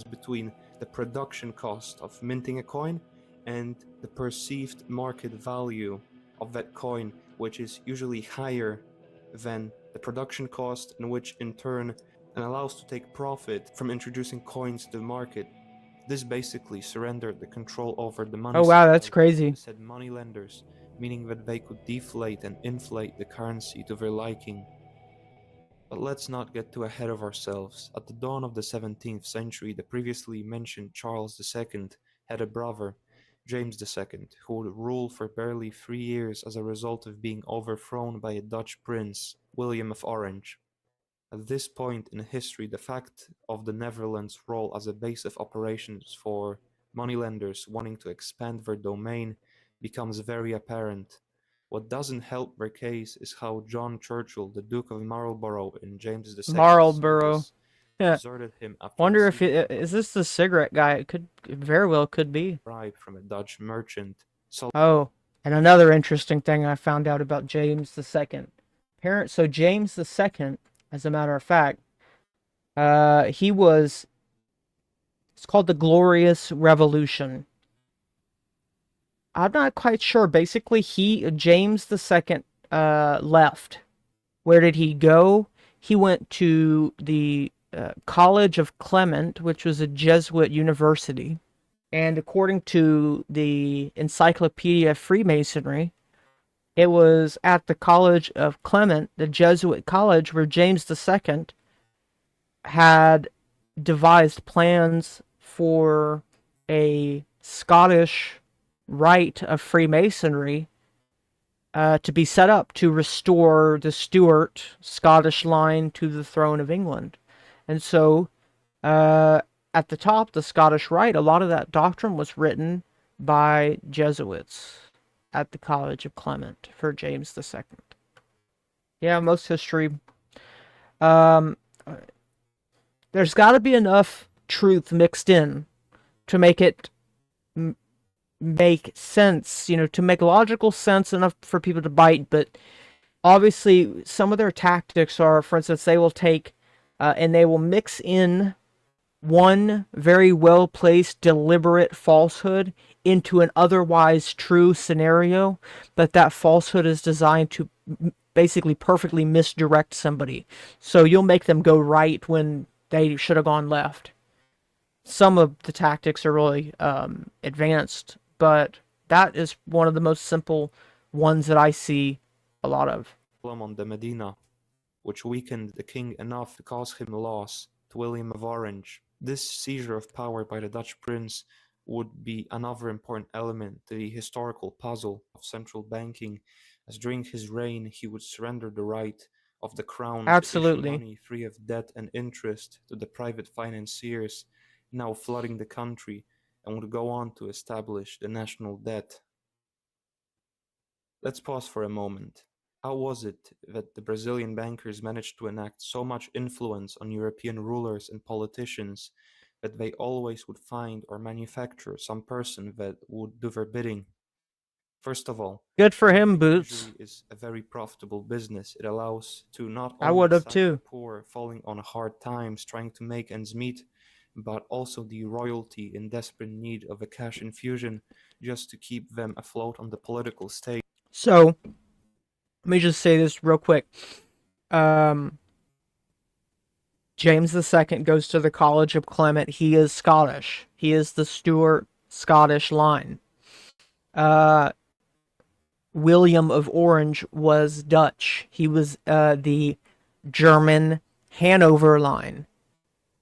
Between the production cost of minting a coin and the perceived market value of that coin, which is usually higher than the production cost, and which in turn allows to take profit from introducing coins to the market. This basically surrendered the control over the money Oh wow, that's supply crazy. to said moneylenders, meaning that they could deflate and inflate the currency to their liking. But let's not get too ahead of ourselves. At the dawn of the 17th century, the previously mentioned Charles II had a brother, James II, who would rule for barely 3 years as a result of being overthrown by a Dutch prince, William of Orange. At this point in history, the fact of the Netherlands' role as a base of operations for moneylenders wanting to expand their domain becomes very apparent. What doesn't help their case is how John Churchill, the Duke of Marlborough in James II's Marlboro. service, Yeah. deserted him after Wonder if receiving is this the cigarette guy? It very well could be. a bribe from a Dutch merchant. So Oh, and another interesting thing I found out about James II. So James II, as a matter of fact, he was. It's called the Glorious Revolution. I'm not quite sure. Basically, James II, left. Where did he go? He went to the College of Clement, which was a Jesuit university. And according to the Encyclopedia of Freemasonry, it was at the College of Clement, the Jesuit college, where James II had devised plans for a Scottish rite of Freemasonry to be set up to restore the Stuart Scottish line to the throne of England. And so, at the top, the Scottish Rite, a lot of that doctrine was written by Jesuits at the College of Clement for James II. Yeah, most history. Um, there's got to be enough truth mixed in to make it make sense, to make logical sense enough for people to bite. But obviously, some of their tactics are, for instance, they will take and they will mix in one very well placed, deliberate falsehood into an otherwise true scenario, but that falsehood is designed to basically perfectly misdirect somebody. So you'll make them go right when they should have gone left. Some of the tactics are really advanced, but that is one of the most simple ones that I see a lot of. on the Medina, which weakened the king enough to cause him loss to William of Orange. This seizure of power by the Dutch prince would be another important element to the historical puzzle of central banking, as during his reign he would surrender the right of the crown to issue Absolutely. money free of debt and interest to the private financiers now flooding the country, and would go on to establish the national debt. Let's pause for a moment. How was it that the Brazilian bankers managed to enact so much influence on European rulers and politicians that they always would find or manufacture some person that would do their bidding? First of all, Good for him, banking Boots. usually is a very profitable business. It allows to not I would only have save the too. poor falling on hard times trying to make ends meet, but also the royalty in desperate need of a cash infusion just to keep them afloat on the political stage. So, let me just say this real quick. James II goes to the College of Clement. He is Scottish. He is the Stuart Scottish line. William of Orange was Dutch. He was the German Hanover line.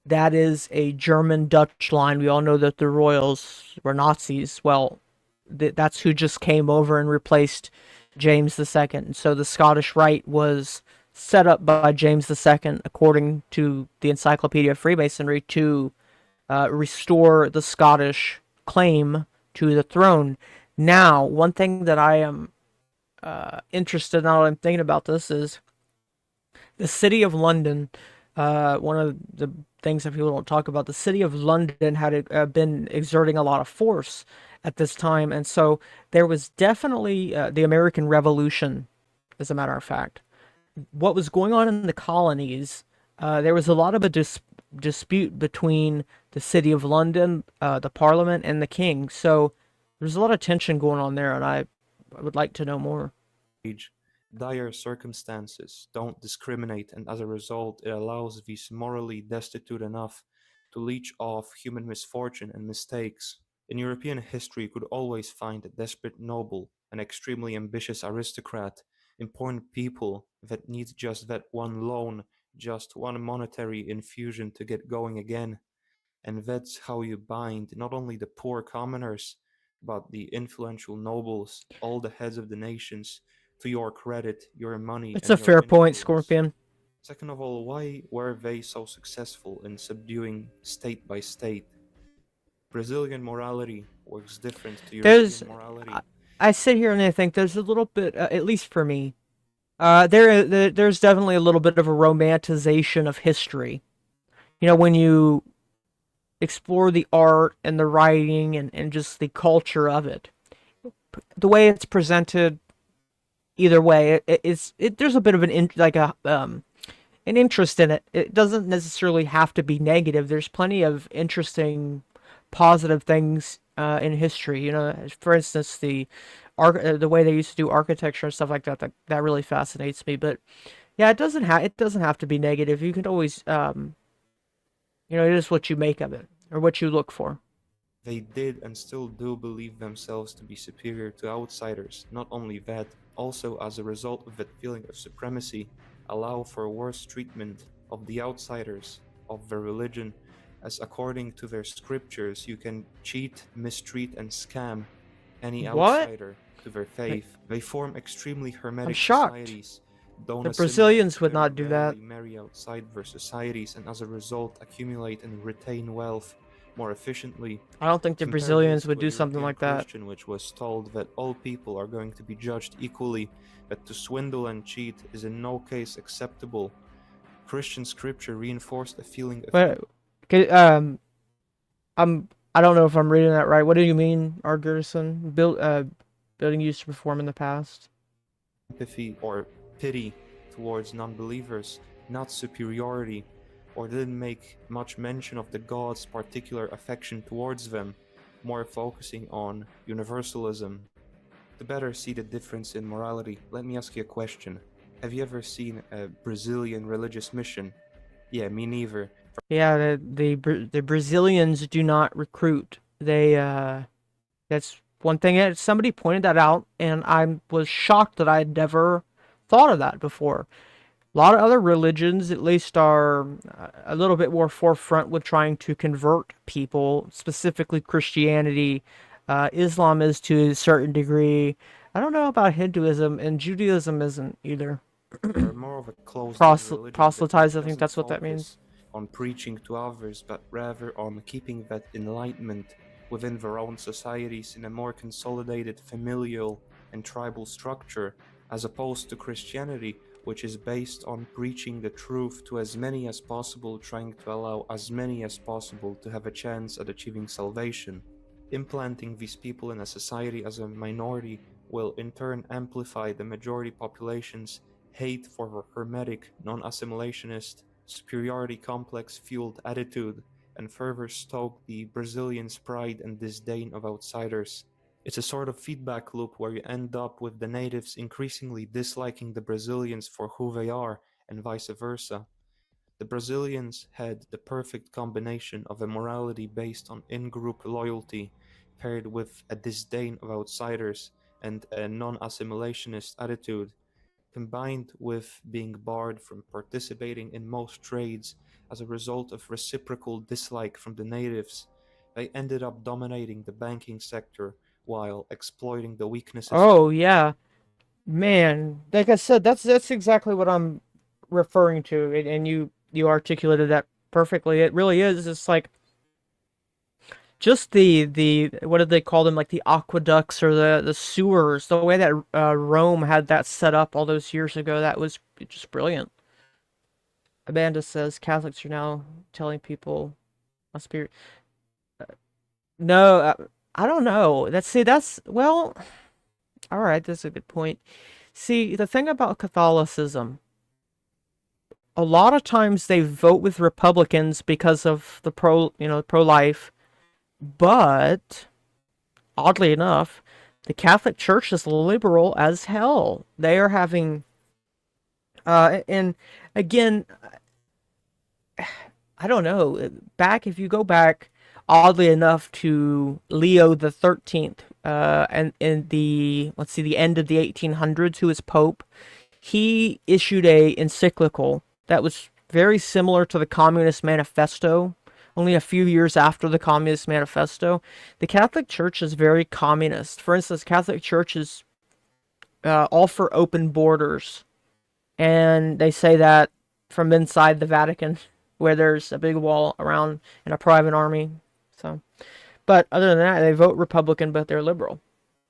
That is a German-Dutch line. We all know that the royals were Nazis. Well, that's who just came over and replaced James II. So the Scottish Rite was set up by James II, according to the Encyclopedia of Freemasonry, to restore the Scottish claim to the throne. Now, one thing that I am interested in, now I'm thinking about this, is the city of London, one of the things that people don't talk about. The city of London had been exerting a lot of force at this time, and so there was definitely the American Revolution, as a matter of fact. What was going on in the colonies, there was a lot of a dispute between the city of London, the Parliament, and the King. So there's a lot of tension going on there, and I would like to know more. age. Dire circumstances don't discriminate, and as a result, it allows these morally destitute enough to leech off human misfortune and mistakes. In European history, you could always find a desperate noble, an extremely ambitious aristocrat, important people that need just that one loan, just one monetary infusion to get going again. And that's how you bind not only the poor commoners, but the influential nobles, all the heads of the nations, to your credit, your money, It's a and your fair point, influence. Scorpion. Second of all, why were they so successful in subduing state by state? Brazilian morality works different to There's, European I, morality. I sit here and I think there's a little bit, at least for me, there's definitely a little bit of a romanticization of history. When you explore the art and the writing and just the culture of it, the way it's presented, either way, there's a bit of an interest in it. It doesn't necessarily have to be negative. There's plenty of interesting, positive things in history. For instance, the way they used to do architecture and stuff like that. That really fascinates me. But yeah, it doesn't have to be negative. You can always it is what you make of it or what you look for. They did and still do believe themselves to be superior to outsiders. Not only that, also as a result of that feeling of supremacy, allow for worse treatment of the outsiders, of their religion, as according to their scriptures you can cheat, mistreat, and scam any What? outsider to their Like, faith. They form extremely I'm hermetic shocked. societies, don't The assimilate, Brazilians would very not do that. rarely marry outside their societies, and as a result accumulate and retain wealth more efficiently. I don't think the Compare Brazilians this would to a do something European like that. Christian which was told that all people are going to be judged equally, that to swindle and cheat is in no case acceptable. Christian scripture reinforced a feeling of But okay, I don't know if I'm reading that right. What do you mean, Argerson? Building used to perform in the past. empathy or pity towards non-believers, not superiority, or didn't make much mention of the God's particular affection towards them, more focusing on universalism. To better see the difference in morality, let me ask you a question. Have you ever seen a Brazilian religious mission? Yeah, me neither. Yeah, the Brazilians do not recruit. That's one thing that somebody pointed that out, and I was shocked that I had never thought of that before. A lot of other religions, at least, are a little bit more forefront with trying to convert people, specifically Christianity. Islam is to a certain degree. I don't know about Hinduism, and Judaism isn't either. They're more of a closed-in religion that Proselytize, I think doesn't that's what that focus means. on preaching to others, but rather on keeping that enlightenment within their own societies in a more consolidated familial and tribal structure, as opposed to Christianity, which is based on preaching the truth to as many as possible, trying to allow as many as possible to have a chance at achieving salvation. Implanting these people in a society as a minority will in turn amplify the majority population's hate for the hermetic, non-assimilationist, superiority complex fueled attitude, and further stoke the Brazilians' pride and disdain of outsiders. It's a sort of feedback loop where you end up with the natives increasingly disliking the Brazilians for who they are, and vice versa. The Brazilians had the perfect combination of a morality based on in-group loyalty, paired with a disdain of outsiders and a non-assimilationist attitude, combined with being barred from participating in most trades as a result of reciprocal dislike from the natives. They ended up dominating the banking sector while exploiting the weaknesses of Oh yeah, man. Like I said, that's exactly what I'm referring to, and you articulated that perfectly. It really is. It's like just the what did they call them, like the aqueducts or the sewers, the way that Rome had that set up all those years ago. That was just brilliant. Amanda says Catholics are now telling people must be. No, I don't know. That's well. All right, that's a good point. See, the thing about Catholicism, a lot of times they vote with Republicans because of the pro-life, but oddly enough, the Catholic Church is liberal as hell. They are having, and again, I don't know. If you go back, oddly enough, to Leo the 13th, and in the let's see, the end of the 1800s, who was Pope, he issued a encyclical that was very similar to the Communist Manifesto. Only a few years after the Communist Manifesto, the Catholic Church is very communist. For instance, Catholic Church is all for open borders, and they say that from inside the Vatican, where there's a big wall around and a private army. So, but other than that, they vote Republican, but they're liberal.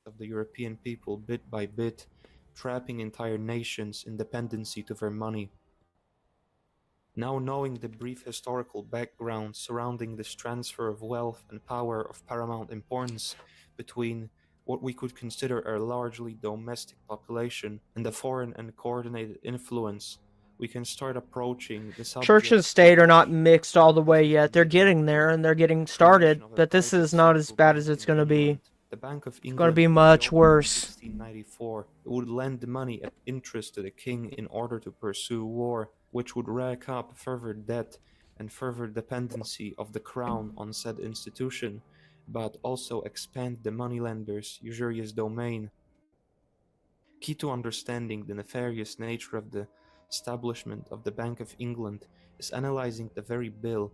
Of the European people bit by bit, trapping entire nations in dependency to their money. Now knowing the brief historical background surrounding this transfer of wealth and power of paramount importance between what we could consider a largely domestic population and the foreign and coordinated influence, we can start approaching the subject. Church and state are not mixed all the way yet. They're getting there and they're getting started, but this is not as bad as it's going to be. The Bank of England, it's going to be much worse. 1694, it would lend money at interest to the king in order to pursue war, which would rack up further debt and further dependency of the crown on said institution, but also expand the moneylenders' usurious domain. Key to understanding the nefarious nature of the establishment of the Bank of England is analyzing the very bill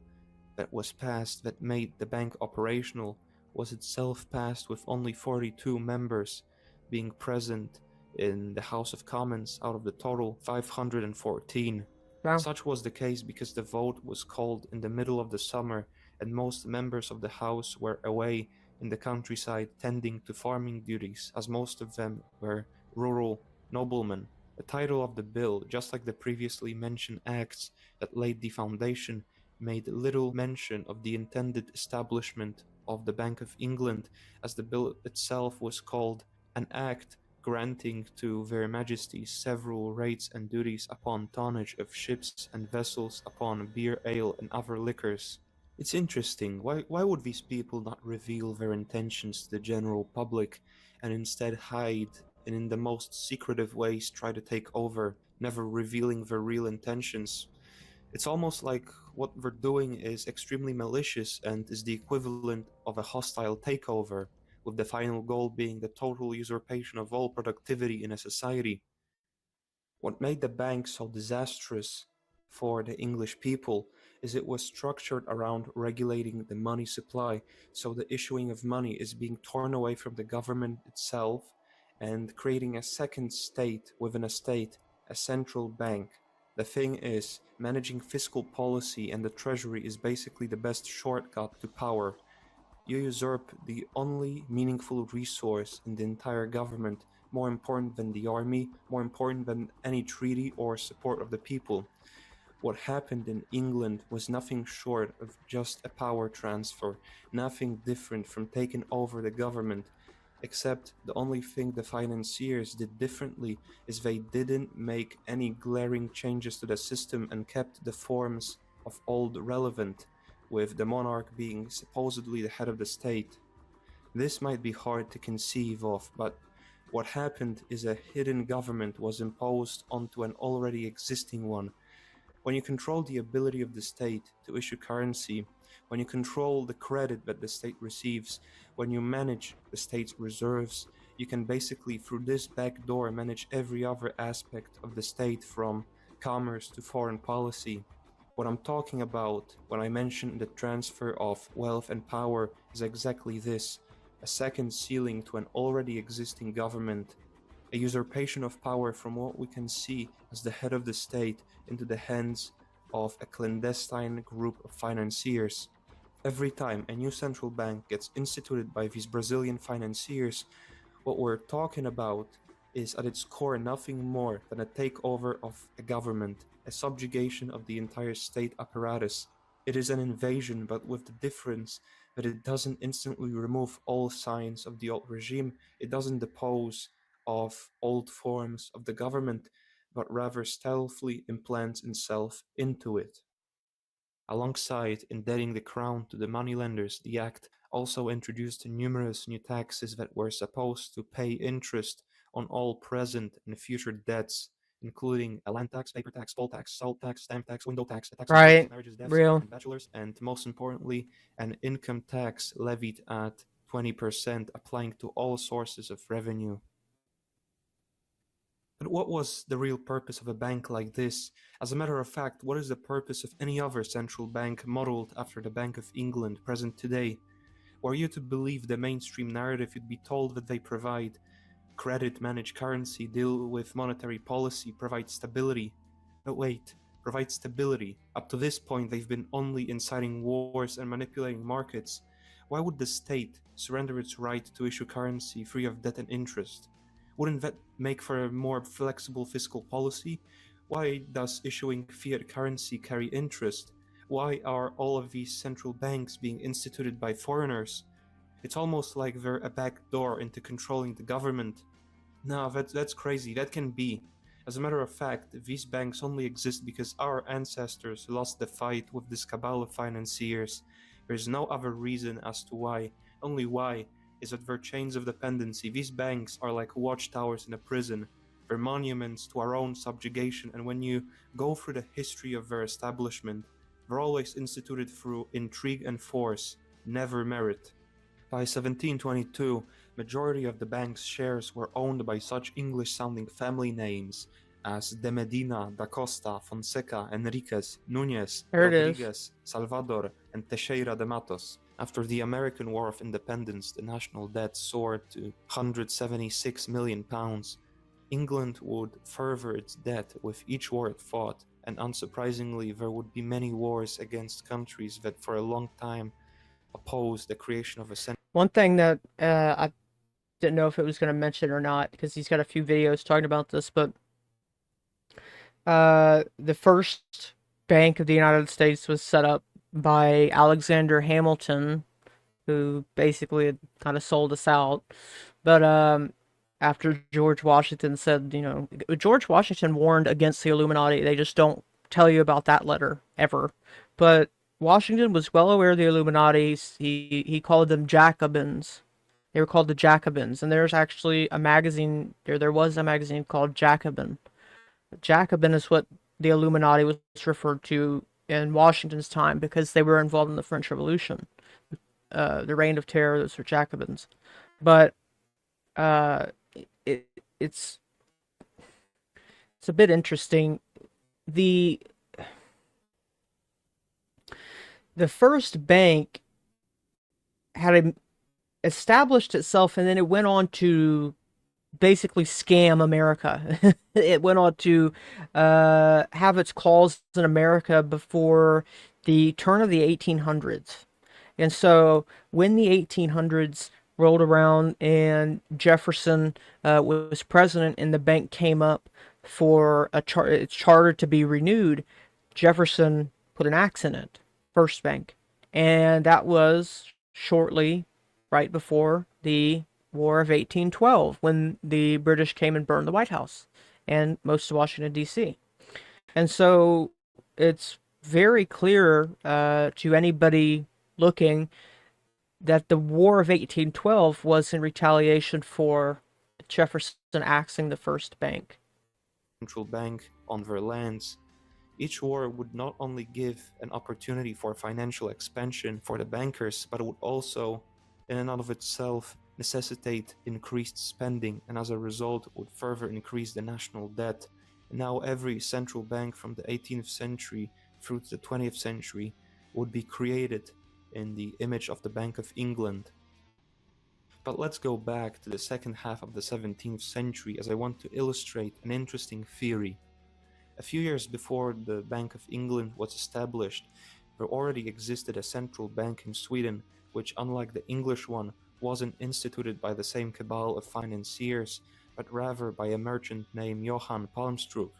that was passed that made the bank operational was itself passed with only 42 members being present in the House of Commons out of the total 514. Wow. Such was the case because the vote was called in the middle of the summer and most members of the House were away in the countryside tending to farming duties, as most of them were rural noblemen. The title of the bill, just like the previously mentioned acts that laid the foundation, made little mention of the intended establishment of the Bank of England, as the bill itself was called an act granting to their majesties several rates and duties upon tonnage of ships and vessels, upon beer, ale, and other liquors. It's interesting, why would these people not reveal their intentions to the general public and instead hide and in the most secretive ways try to take over, never revealing their real intentions? It's almost like what they're doing is extremely malicious and is the equivalent of a hostile takeover, with the final goal being the total usurpation of all productivity in a society. What made the bank so disastrous for the English people is it was structured around regulating the money supply, so the issuing of money is being torn away from the government itself and creating a second state within a state, a central bank. The thing is, managing fiscal policy and the treasury is basically the best shortcut to power. You usurp the only meaningful resource in the entire government, more important than the army, more important than any treaty or support of the people. What happened in England was nothing short of just a power transfer, nothing different from taking over the government, except the only thing the financiers did differently is they didn't make any glaring changes to the system and kept the forms of old relevant, with the monarch being supposedly the head of the state. This might be hard to conceive of, but what happened is a hidden government was imposed onto an already existing one. When you control the ability of the state to issue currency, when you control the credit that the state receives, when you manage the state's reserves, you can basically, through this back door, manage every other aspect of the state, from commerce to foreign policy. What I'm talking about when I mention the transfer of wealth and power is exactly this: a second ceiling to an already existing government, a usurpation of power from what we can see as the head of the state into the hands of a clandestine group of financiers. Every time a new central bank gets instituted by these Brazilian financiers, what we're talking about is at its core nothing more than a takeover of a government, a subjugation of the entire state apparatus. It is an invasion, but with the difference that it doesn't instantly remove all signs of the old regime, it doesn't depose of old forms of the government, but rather stealthily implants itself into it. Alongside indebting the crown to the moneylenders, the act also introduced numerous new taxes that were supposed to pay interest on all present and future debts, including a land tax, paper tax, poll tax, salt tax, stamp tax, window tax, a tax on divorces, Right. marriages, deaths, Real. and bachelors, and most importantly, an income tax levied at 20%, applying to all sources of revenue. But what was the real purpose of a bank like this? As a matter of fact, what is the purpose of any other central bank modeled after the Bank of England present today? Were you to believe the mainstream narrative, you'd be told that they provide credit, manage currency, deal with monetary policy, provide stability. But wait, provide stability. Up to this point, they've been only inciting wars and manipulating markets. Why would the state surrender its right to issue currency free of debt and interest? Wouldn't that make for a more flexible fiscal policy? Why does issuing fiat currency carry interest? Why are all of these central banks being instituted by foreigners? It's almost like they're a back door into controlling the government. No, that's crazy. That can be. As a matter of fact, these banks only exist because our ancestors lost the fight with this cabal of financiers. There's no other reason as to why. Only why is that they're chains of dependency. These banks are like watchtowers in a prison. They're monuments to our own subjugation, and when you go through the history of their establishment, they're always instituted through intrigue and force, never merit. By 1722, majority of the bank's shares were owned by such English-sounding family names as De Medina, Da Costa, Fonseca, Enriquez, Núñez, There it is. Rodriguez, Salvador, and Teixeira de Matos. After the American War of Independence, the national debt soared to £176 million. England would further its debt with each war it fought, and unsurprisingly, there would be many wars against countries that for a long time opposed the creation of a central. One thing that I didn't know if it was going to mention or not, because he's got a few videos talking about this, but the first Bank of the United States was set up by Alexander Hamilton, who basically had kind of sold us out. But after George Washington said, George Washington warned against the Illuminati. They just don't tell you about that letter ever. But Washington was well aware of the Illuminati. He called them Jacobins. They were called the Jacobins, and there's actually a magazine. There was a magazine called Jacobin. Jacobin is what the Illuminati was referred to in Washington's time because they were involved in the French Revolution, the Reign of Terror. Those were Jacobins, but it's a bit interesting. The first bank had established itself, and then it went on to basically scam America. It went on to have its calls in America before the turn of the 1800s. And so when the 1800s rolled around and Jefferson was president and the bank came up for its charter to be renewed, Jefferson put an axe in it, First Bank. And that was shortly right before the War of 1812, when the British came and burned the White House and most of Washington, D.C. And so it's very clear to anybody looking that the War of 1812 was in retaliation for Jefferson axing the First Bank. Central bank on their lands. Each war would not only give an opportunity for financial expansion for the bankers, but it would also, in and of itself, necessitate increased spending, and as a result would further increase the national debt. And now every central bank from the 18th century through to the 20th century would be created in the image of the Bank of England. But let's go back to the second half of the 17th century, as I want to illustrate an interesting theory. A few years before the Bank of England was established, there already existed a central bank in Sweden, which, unlike the English one, wasn't instituted by the same cabal of financiers, but rather by a merchant named Johann Palmstroop,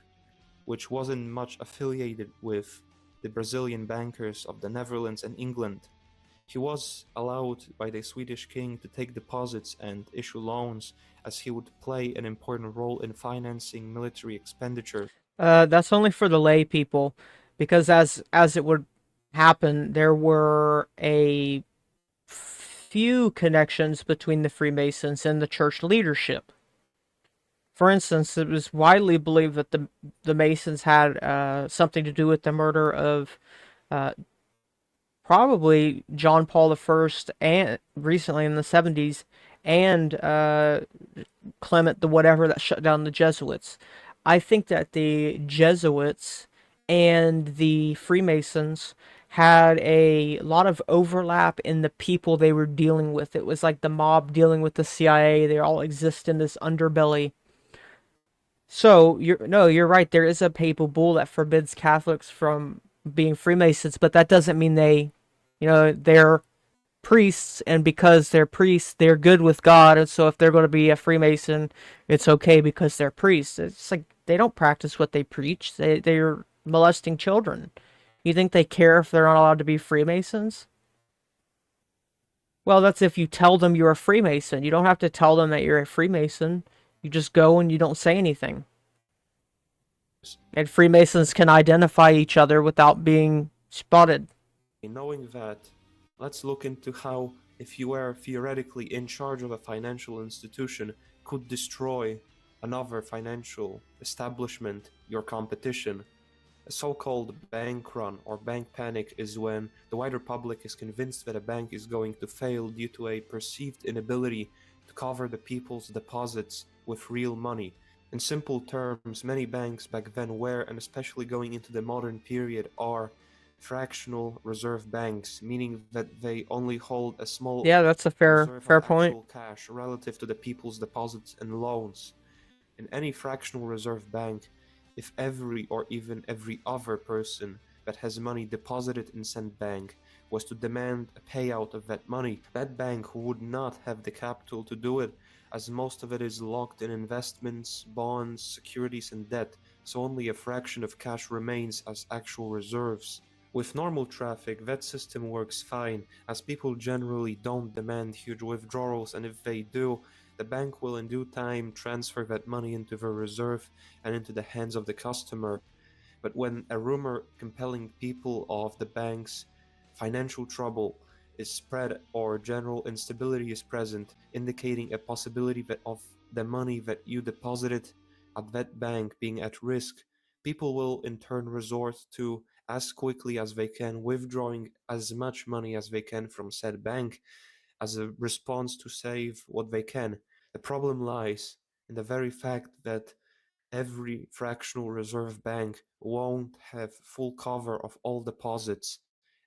which wasn't much affiliated with the Brazilian bankers of the Netherlands and England. He was allowed by the Swedish king to take deposits and issue loans, as he would play an important role in financing military expenditure. That's only for the lay people, because as it would happen, there were a few connections between the Freemasons and the church leadership. For instance, it was widely believed that the Masons had something to do with the murder of uh, probably John Paul I, and recently in the 70s, and Clement the whatever that shut down the Jesuits. I think that the Jesuits and the Freemasons had a lot of overlap in the people they were dealing with. It was like the mob dealing with the CIA. They all exist in this underbelly. So you're right. There is a papal bull that forbids Catholics from being Freemasons, but that doesn't mean they're priests, and because they're priests, they're good with God, and so if they're going to be a Freemason, it's okay because they're priests. It's like they don't practice what they preach. They're molesting children. You think they care if they're not allowed to be Freemasons? Well, that's if you tell them you're a Freemason. You don't have to tell them that you're a Freemason. You just go and you don't say anything. And Freemasons can identify each other without being spotted. Knowing that, let's look into how, if you were theoretically in charge of a financial institution, could destroy another financial establishment, your competition. A so-called bank run or bank panic is when the wider public is convinced that a bank is going to fail due to a perceived inability to cover the people's deposits with real money. In simple terms, many banks back then were, and especially going into the modern period, are fractional reserve banks, meaning that they only hold a small Yeah, that's a fair reserve fair of point. actual cash relative to the people's deposits and loans. In any fractional reserve bank, if every or even every other person that has money deposited in said bank was to demand a payout of that money, that bank would not have the capital to do it, as most of it is locked in investments, bonds, securities, and debt, so only a fraction of cash remains as actual reserves. With normal traffic, that system works fine, as people generally don't demand huge withdrawals, and if they do, the bank will in due time transfer that money into the reserve and into the hands of the customer. But when a rumor compelling people of the bank's financial trouble is spread or general instability is present, indicating a possibility that of the money that you deposited at that bank being at risk, people will in turn resort to, as quickly as they can, withdrawing as much money as they can from said bank as a response to save what they can. The problem lies in the very fact that every fractional reserve bank won't have full cover of all deposits,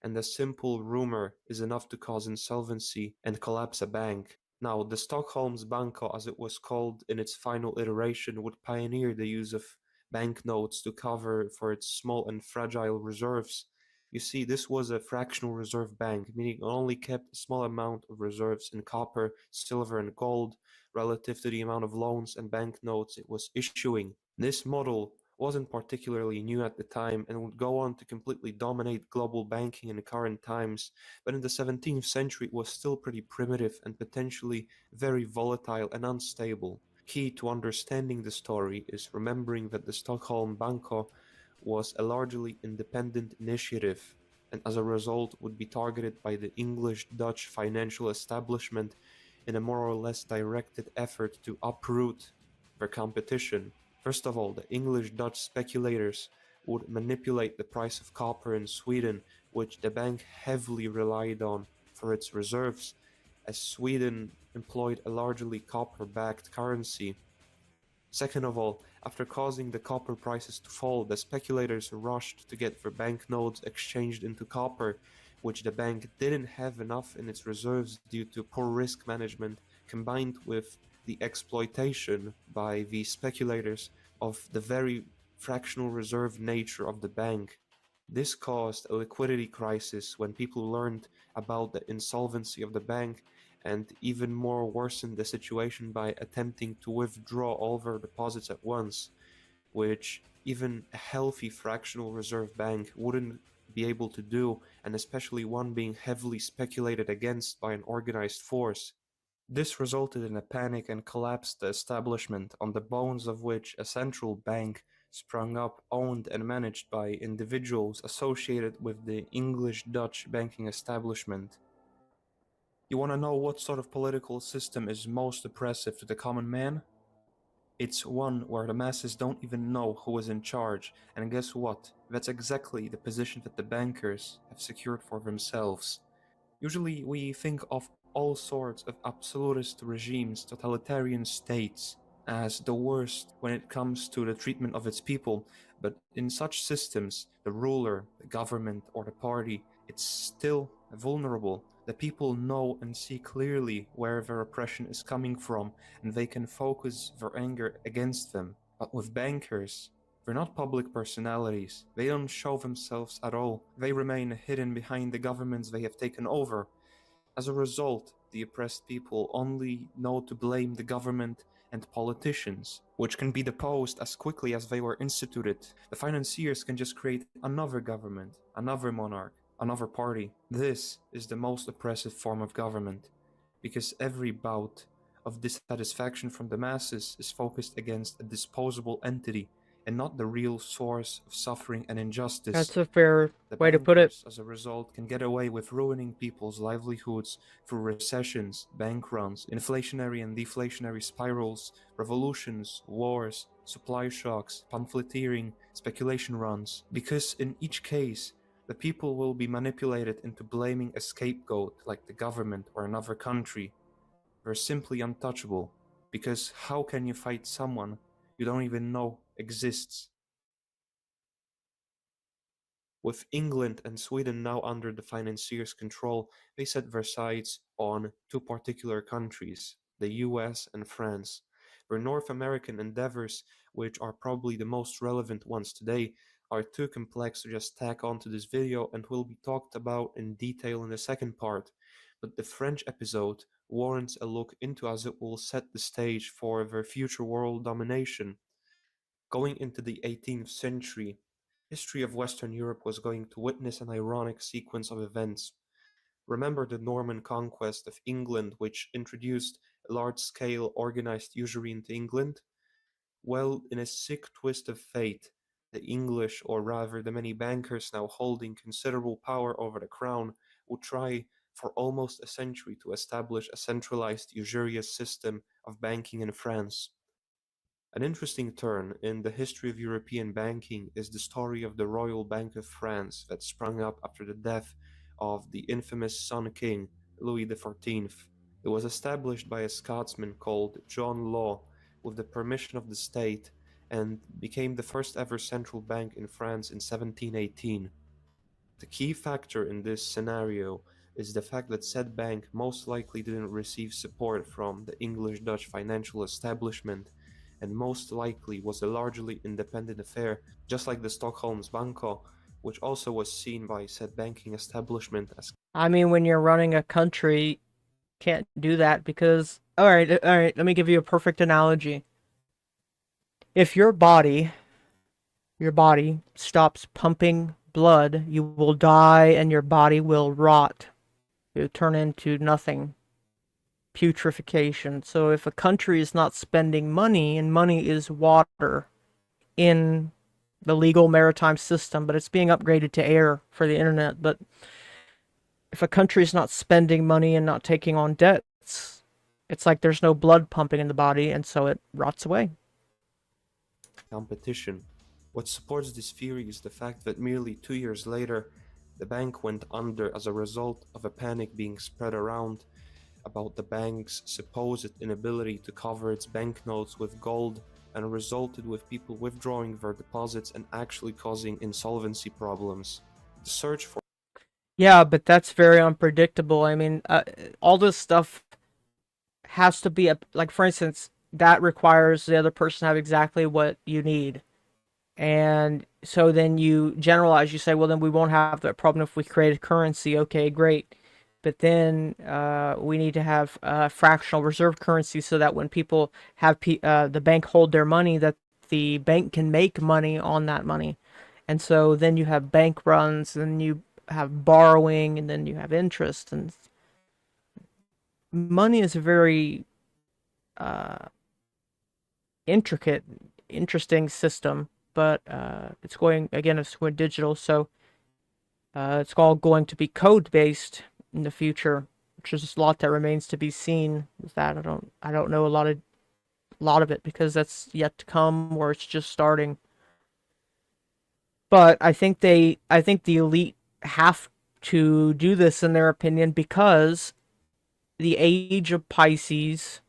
and a simple rumor is enough to cause insolvency and collapse a bank. Now, the Stockholm's Banco, as it was called in its final iteration, would pioneer the use of banknotes to cover for its small and fragile reserves. You see, this was a fractional reserve bank, meaning it only kept a small amount of reserves in copper, silver, and gold relative to the amount of loans and banknotes it was issuing. This model wasn't particularly new at the time and would go on to completely dominate global banking in current times, but in the 17th century it was still pretty primitive and potentially very volatile and unstable. Key to understanding the story is remembering that the Stockholm Banco was a largely independent initiative, and as a result would be targeted by the English-Dutch financial establishment in a more or less directed effort to uproot their competition. First of all, the English-Dutch speculators would manipulate the price of copper in Sweden, which the bank heavily relied on for its reserves, as Sweden employed a largely copper-backed currency. Second of all, after causing the copper prices to fall, the speculators rushed to get their banknotes exchanged into copper, which the bank didn't have enough in its reserves due to poor risk management, combined with the exploitation by the speculators of the very fractional reserve nature of the bank. This caused a liquidity crisis when people learned about the insolvency of the bank, and even more worsened the situation by attempting to withdraw all their deposits at once, which even a healthy fractional reserve bank wouldn't be able to do, and especially one being heavily speculated against by an organized force. This resulted in a panic and collapsed the establishment, on the bones of which a central bank sprung up, owned and managed by individuals associated with the English-Dutch banking establishment. You want to know what sort of political system is most oppressive to the common man? It's one where the masses don't even know who is in charge, and guess what? That's exactly the position that the bankers have secured for themselves. Usually we think of all sorts of absolutist regimes, totalitarian states, as the worst when it comes to the treatment of its people, but in such systems, the ruler, the government, or the party, it's still vulnerable. The people know and see clearly where their oppression is coming from, and they can focus their anger against them. But with bankers, they're not public personalities. They don't show themselves at all. They remain hidden behind the governments they have taken over. As a result, the oppressed people only know to blame the government and politicians, which can be deposed as quickly as they were instituted. The financiers can just create another government, another monarch, another party. This is the most oppressive form of government, because every bout of dissatisfaction from the masses is focused against a disposable entity and not the real source of suffering and injustice. That's a fair The way to put it. bankers, as a result, can get away with ruining people's livelihoods through recessions, bank runs, inflationary and deflationary spirals, revolutions, wars, supply shocks, pamphleteering, speculation runs. Because in each case, the people will be manipulated into blaming a scapegoat like the government or another country. They're simply untouchable, because how can you fight someone you don't even know exists? With England and Sweden now under the financiers' control, they set their sights on two particular countries, the US and France. Their North American endeavors, which are probably the most relevant ones today, are too complex to just tack onto this video and will be talked about in detail in the second part. But the French episode warrants a look into, as it will set the stage for their future world domination. Going into the 18th century, history of Western Europe was going to witness an ironic sequence of events. Remember the Norman conquest of England, which introduced a large-scale organized usury into England? Well, in a sick twist of fate, the English, or rather the many bankers now holding considerable power over the crown, would try for almost a century to establish a centralized usurious system of banking in France. An interesting turn in the history of European banking is the story of the Royal Bank of France that sprung up after the death of the infamous Sun King, Louis XIV. It was established by a Scotsman called John Law with the permission of the state and became the first ever central bank in France in 1718. The key factor in this scenario is the fact that said bank most likely didn't receive support from the English-Dutch financial establishment and most likely was a largely independent affair, just like the Stockholm's Banco, which also was seen by said banking establishment as... I mean, when you're running a country, can't do that because, all right, let me give you a perfect analogy. If your body stops pumping blood, you will die and your body will rot. It will turn into nothing. Putrefaction. So if a country is not spending money, and money is water in the legal maritime system, but it's being upgraded to air for the internet, but if a country is not spending money and not taking on debts, it's like there's no blood pumping in the body, and so it rots away. Competition. What supports this theory is the fact that merely 2 years later, the bank went under as a result of a panic being spread around about the bank's supposed inability to cover its banknotes with gold, and resulted with people withdrawing their deposits and actually causing insolvency problems. The search for... Yeah, but that's very unpredictable. I mean, all this stuff has to be, like, for instance, that requires the other person to have exactly what you need. And so then you generalize, you say, well, then we won't have that problem if we create a currency. Okay, great. but then we need to have fractional reserve currency so that when people have the bank hold their money, that the bank can make money on that money. And so then you have bank runs, and you have borrowing, and then you have interest. And money is a very uh, intricate, interesting system, but it's going digital, so it's all going to be code based in the future, which is a lot that remains to be seen. With that, I don't know a lot of it because that's yet to come, or it's just starting. But I think the elite have to do this in their opinion because the age of Pisces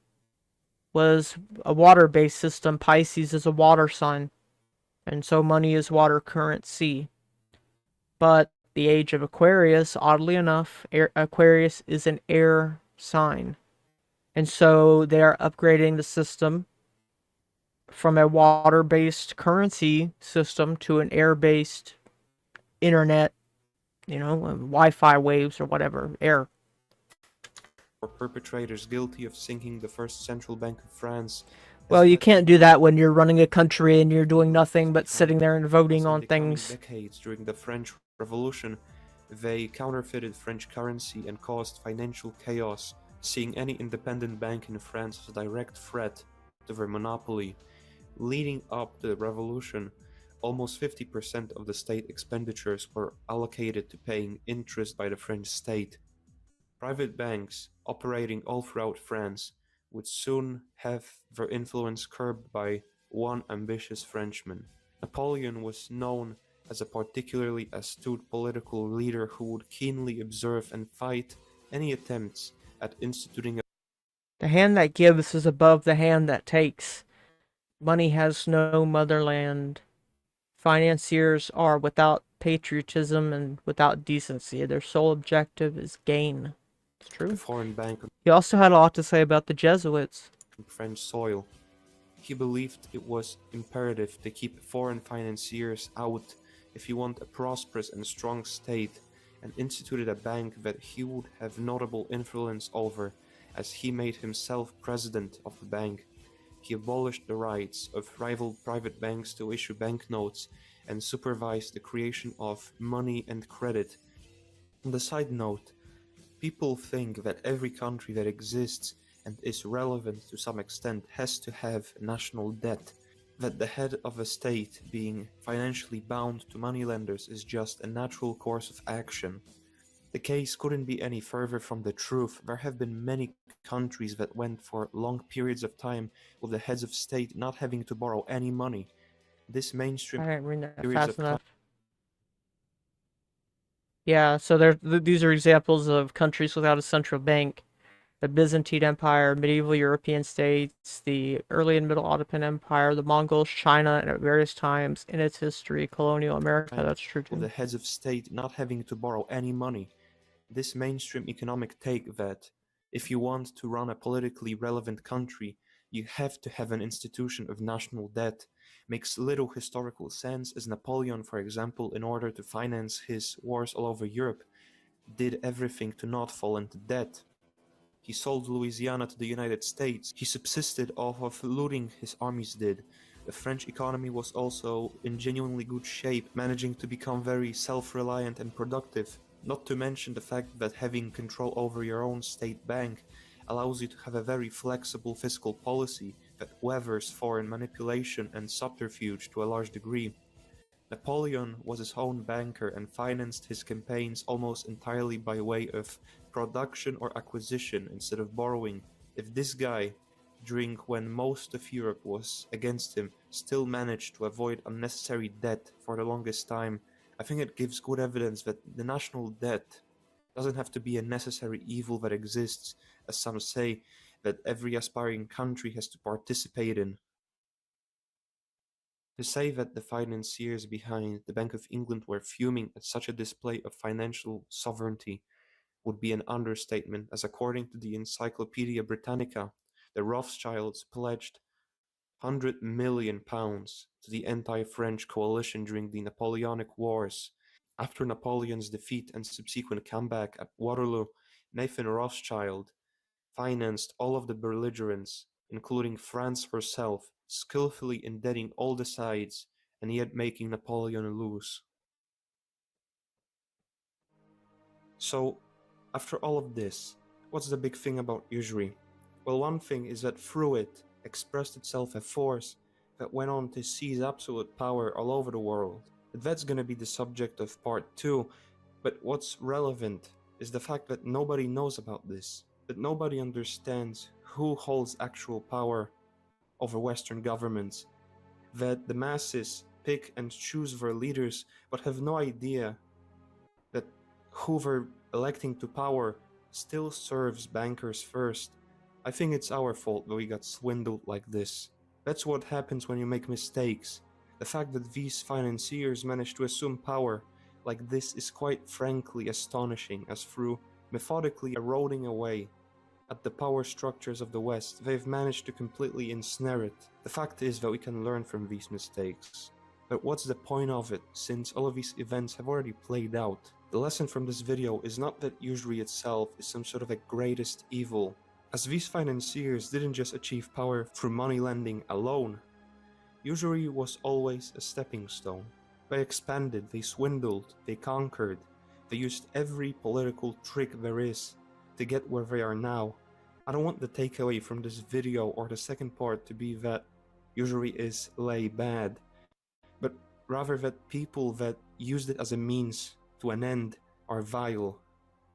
was a water-based system. Pisces is a water sign, and so money is water currency. But the age of Aquarius, oddly enough, Aquarius is an air sign. And so they are upgrading the system from a water-based currency system to an air-based internet, Wi-Fi waves or whatever, air. Or perpetrators guilty of sinking the first central bank of France. Well, you can't do that when you're running a country and you're doing nothing but sitting there and voting on things. Decades during the French Revolution, they counterfeited French currency and caused financial chaos, seeing any independent bank in France as a direct threat to their monopoly. Leading up to the revolution, almost 50% of the state expenditures were allocated to paying interest by the French state. Private banks, operating all throughout France, would soon have their influence curbed by one ambitious Frenchman. Napoleon was known as a particularly astute political leader who would keenly observe and fight any attempts at instituting a The hand that gives is above the hand that takes. Money has no motherland. Financiers are without patriotism and without decency. Their sole objective is gain. It's true. foreign bank on He also had a lot to say about the Jesuits. French soil. He believed it was imperative to keep foreign financiers out if you want a prosperous and strong state, and instituted a bank that he would have notable influence over, as he made himself president of the bank. He abolished the rights of rival private banks to issue banknotes and supervised the creation of money and credit. On the side note, people think that every country that exists and is relevant to some extent has to have national debt, that the head of a state being financially bound to moneylenders is just a natural course of action. The case couldn't be any further from the truth. There have been many countries that went for long periods of time with the heads of state not having to borrow any money. This mainstream I didn't read that periods fast of enough. Yeah, so these are examples of countries without a central bank. The Byzantine Empire, medieval European states, the early and middle Ottoman Empire, the Mongols, China, and at various times in its history, colonial America, that's true with the too. heads of state not having to borrow any money. This mainstream economic take that if you want to run a politically relevant country, you have to have an institution of national debt makes little historical sense, as Napoleon, for example, in order to finance his wars all over Europe, did everything to not fall into debt. He sold Louisiana to the United States. He subsisted off of looting his armies did. The French economy was also in genuinely good shape, managing to become very self-reliant and productive. Not to mention the fact that having control over your own state bank allows you to have a very flexible fiscal policy that weathers foreign manipulation and subterfuge to a large degree. Napoleon was his own banker and financed his campaigns almost entirely by way of production or acquisition instead of borrowing. If this guy, during when most of Europe was against him, still managed to avoid unnecessary debt for the longest time, I think it gives good evidence that the national debt doesn't have to be a necessary evil that exists, as some say, that every aspiring country has to participate in. To say that the financiers behind the Bank of England were fuming at such a display of financial sovereignty would be an understatement, as according to the Encyclopaedia Britannica, the Rothschilds pledged £100 million to the anti-French coalition during the Napoleonic Wars. After Napoleon's defeat and subsequent comeback at Waterloo, Nathan Rothschild financed all of the belligerents, including France herself, skillfully indebting all the sides and yet making Napoleon lose. So, after all of this, what's the big thing about usury? Well, one thing is that through it expressed itself a force that went on to seize absolute power all over the world. That's gonna be the subject of part 2, but what's relevant is the fact that nobody knows about this, that nobody understands who holds actual power over Western governments, that the masses pick and choose their leaders but have no idea that who they're electing to power still serves bankers first. I think it's our fault that we got swindled like this. That's what happens when you make mistakes. The fact that these financiers managed to assume power like this is quite frankly astonishing, as through methodically eroding away at the power structures of the West, they've managed to completely ensnare it. The fact is that we can learn from these mistakes. But what's the point of it, since all of these events have already played out? The lesson from this video is not that usury itself is some sort of a greatest evil, as these financiers didn't just achieve power through money lending alone. Usury was always a stepping stone. They expanded, they swindled, they conquered, they used every political trick there is to get where they are now. I don't want the takeaway from this video or the second part to be that usury is bad, but rather that people that used it as a means to an end are vile.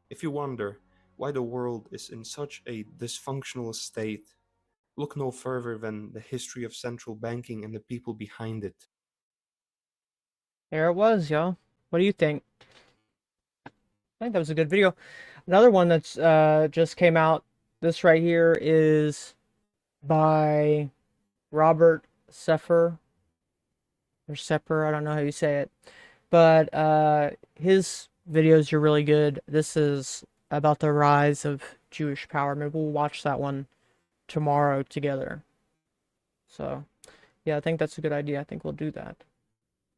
If you wonder why the world is in such a dysfunctional state, look no further than the history of central banking and the people behind it. There it was, y'all. What do you think? I think that was a good video. Another one that's just came out. This right here is by Robert Sepher. Or Sepper, I don't know how you say it. But his videos are really good. This is about the rise of Jewish power. Maybe we'll watch that one tomorrow together. So, yeah, I think that's a good idea. I think we'll do that.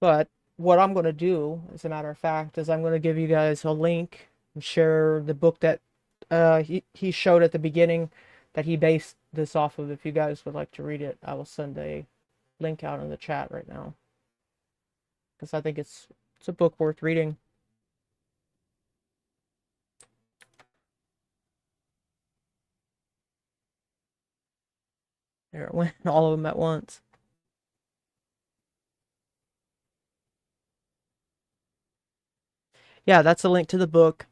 But what I'm going to do, as a matter of fact, is I'm going to give you guys a link and share the book that he showed at the beginning that he based this off of. If you guys would like to read it, I will send a link out in the chat right now, because I think it's a book worth reading. There it went, all of them at once. Yeah, that's a link to the book.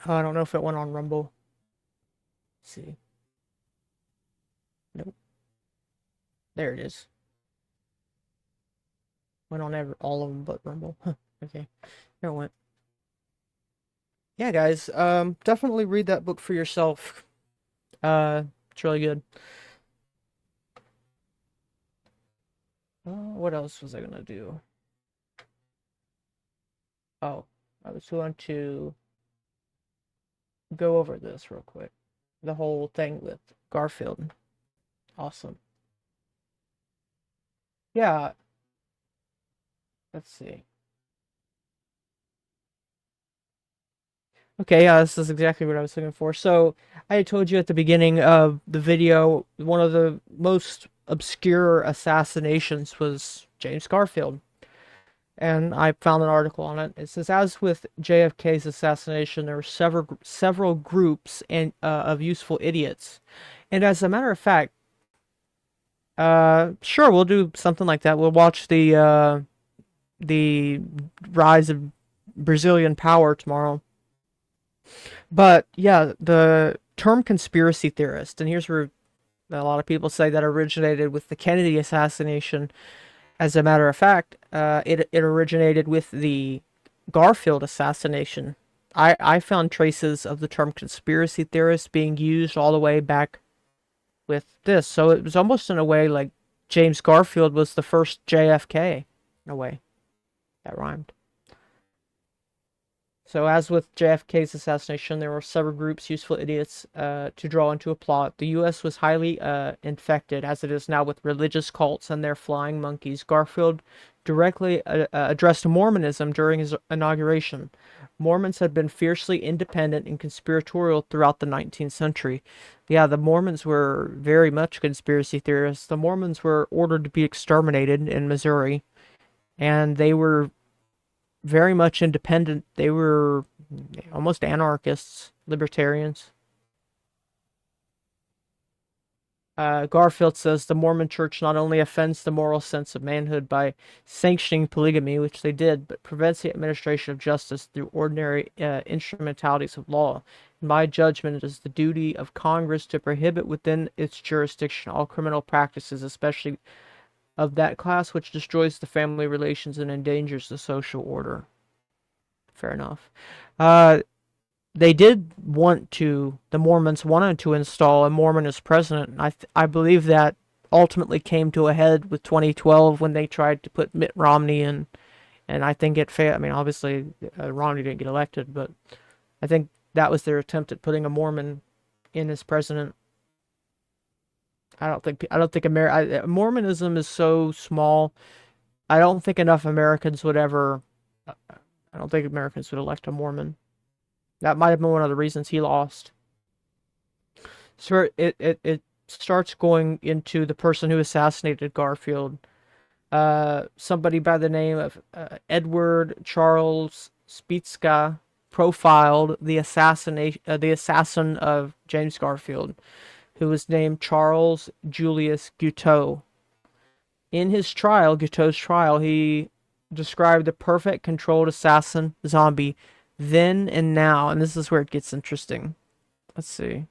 I don't know if it went on Rumble. Let's see. Nope. There it is. Went on all of them but Rumble. Okay. There it went. Yeah, guys, definitely read that book for yourself. It's really good. What else was I gonna do? Oh, I was going to go over this real quick. The whole thing with Garfield. Awesome. Yeah. Let's see. Okay, yeah, this is exactly what I was looking for. So, I had told you at the beginning of the video, one of the most obscure assassinations was James Garfield. And I found an article on it. It says, as with JFK's assassination, there were several groups of useful idiots. And as a matter of fact, sure, we'll do something like that. We'll watch the rise of Brazilian power tomorrow. But yeah, the term conspiracy theorist, and here's where a lot of people say that originated with the Kennedy assassination. As a matter of fact, it originated with the Garfield assassination. I found traces of the term conspiracy theorist being used all the way back with this. So it was almost in a way like James Garfield was the first JFK, in a way. That rhymed. So, as with JFK's assassination, there were several groups, useful idiots, to draw into a plot. The U.S. was highly infected, as it is now, with religious cults and their flying monkeys. Garfield directly addressed Mormonism during his inauguration. Mormons had been fiercely independent and conspiratorial throughout the 19th century. Yeah, the Mormons were very much conspiracy theorists. The Mormons were ordered to be exterminated in Missouri, and they were very much independent. They were almost anarchists, libertarians. Garfield says the Mormon Church not only offends the moral sense of manhood by sanctioning polygamy, which they did, but prevents the administration of justice through ordinary instrumentalities of law. In my judgment, it is the duty of Congress to prohibit within its jurisdiction all criminal practices, especially of that class which destroys the family relations and endangers the social order. Fair enough. The Mormons wanted to install a Mormon as president. And I believe that ultimately came to a head with 2012 when they tried to put Mitt Romney in, and I think it failed. I mean, obviously, Romney didn't get elected, but I think that was their attempt at putting a Mormon in as president. I don't think Mormonism is so small. I don't think enough Americans would ever. I don't think Americans would elect a Mormon. That might have been one of the reasons he lost. So it starts going into the person who assassinated Garfield. Somebody by the name of Edward Charles Spitzka profiled the assassin of James Garfield, who was named Charles Julius Guiteau. In his trial, Guiteau's trial, he described the perfect controlled assassin zombie then and now, and this is where it gets interesting. Let's see.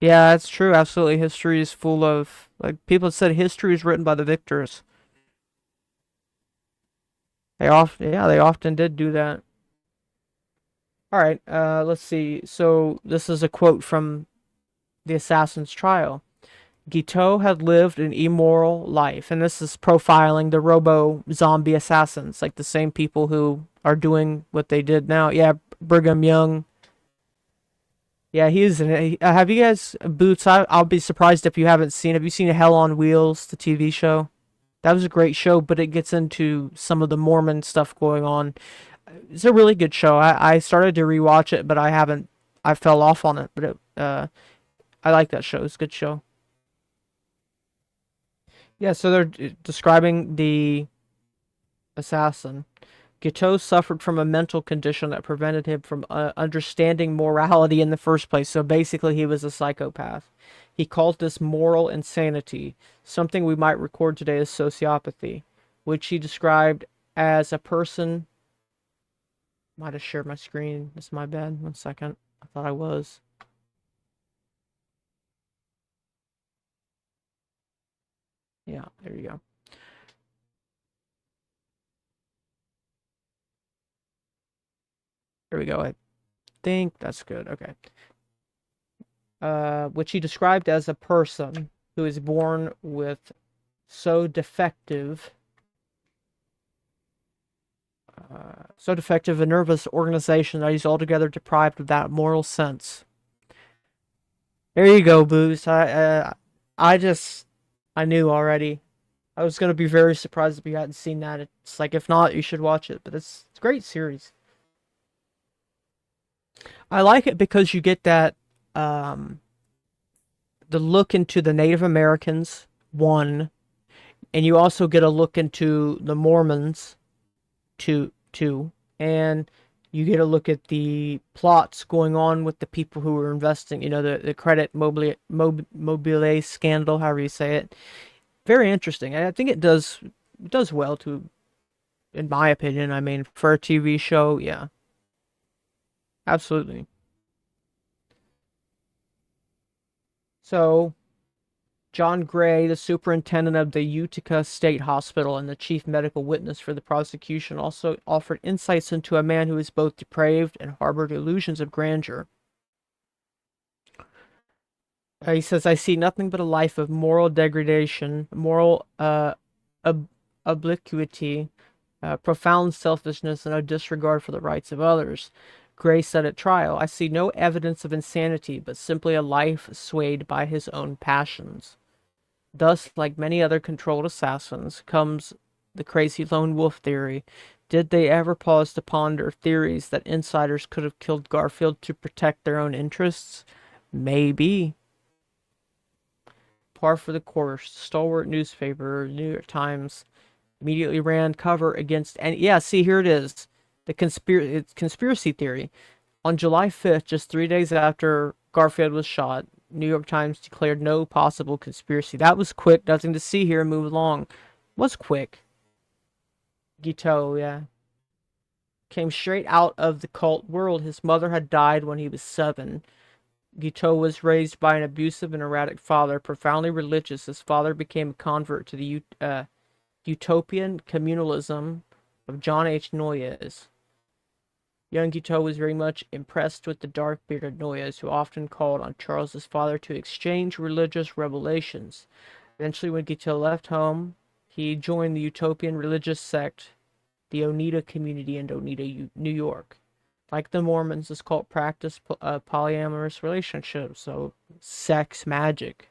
Yeah, that's true. Absolutely. History is full of, like people said, history is written by the victors. They often did do that. All right, let's see. So this is a quote from the assassin's trial. Guiteau had lived an immoral life, and this is profiling the robo-zombie assassins, like the same people who are doing what they did now. Yeah, Brigham Young. Yeah, have you guys, Boots, I'll be surprised if you haven't seen, have you seen Hell on Wheels, the TV show? That was a great show, but it gets into some of the Mormon stuff going on. It's a really good show. I started to rewatch it, but I fell off on it, but I like that show. It's a good show. Yeah, so they're describing the assassin. Guiteau suffered from a mental condition that prevented him from understanding morality in the first place. So basically, he was a psychopath. He called this moral insanity, something we might record today as sociopathy, which he described as a person. Might have shared my screen. It's my bad. 1 second. I thought I was. Yeah, there you go. There we go. I think that's good. Okay. Which he described as a person who is born with so defective a nervous organization that he's altogether deprived of that moral sense. There you go, Booze. I knew already. I was gonna be very surprised if you hadn't seen that. It's like, if not, you should watch it. But it's a great series. I like it because you get that um, the look into the Native Americans, one, and you also get a look into the Mormons, two, and you get a look at the plots going on with the people who were investing. You know, the credit mobile scandal, however you say it. Very interesting. And I think it does well to, in my opinion. I mean, for a TV show, yeah, absolutely. So John Gray, the superintendent of the Utica State Hospital and the chief medical witness for the prosecution, also offered insights into a man who is both depraved and harbored illusions of grandeur. He says, I see nothing but a life of moral degradation, moral obliquity, profound selfishness and a disregard for the rights of others. Gray said at trial, I see no evidence of insanity, but simply a life swayed by his own passions. Thus, like many other controlled assassins, comes the crazy lone wolf theory. Did they ever pause to ponder theories that insiders could have killed Garfield to protect their own interests? Maybe. Par for the course. Stalwart newspaper, New York Times, immediately ran cover against. And yeah, see, here it is. The conspiracy theory. On July 5th, just 3 days after Garfield was shot, New York Times declared no possible conspiracy. That was quick. Nothing to see here. Move along. Was quick. Guiteau, yeah. Came straight out of the cult world. His mother had died when he was 7. Guiteau was raised by an abusive and erratic father, profoundly religious. His father became a convert to the utopian communalism of John H. Noyes. Young Guiteau was very much impressed with the dark-bearded Noyes, who often called on Charles's father to exchange religious revelations. Eventually, when Guiteau left home, he joined the utopian religious sect, the Oneida community in Oneida, New York. Like the Mormons, this cult practiced polyamorous relationships, so sex magic.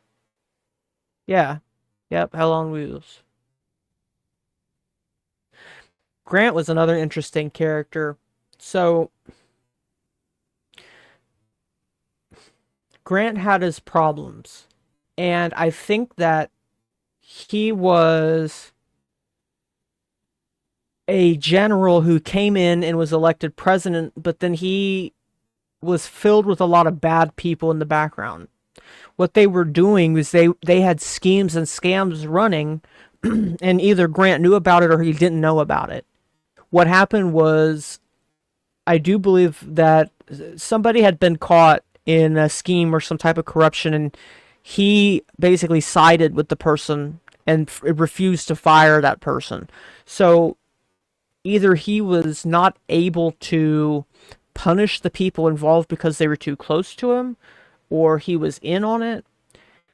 Yeah. Yep, hell on wheels. Grant was another interesting character. So, Grant had his problems. And I think that he was a general who came in and was elected president, but then he was filled with a lot of bad people in the background. What they were doing was they had schemes and scams running, and either Grant knew about it or he didn't know about it. What happened was, I do believe that somebody had been caught in a scheme or some type of corruption, and he basically sided with the person and refused to fire that person. So either he was not able to punish the people involved because they were too close to him, or he was in on it.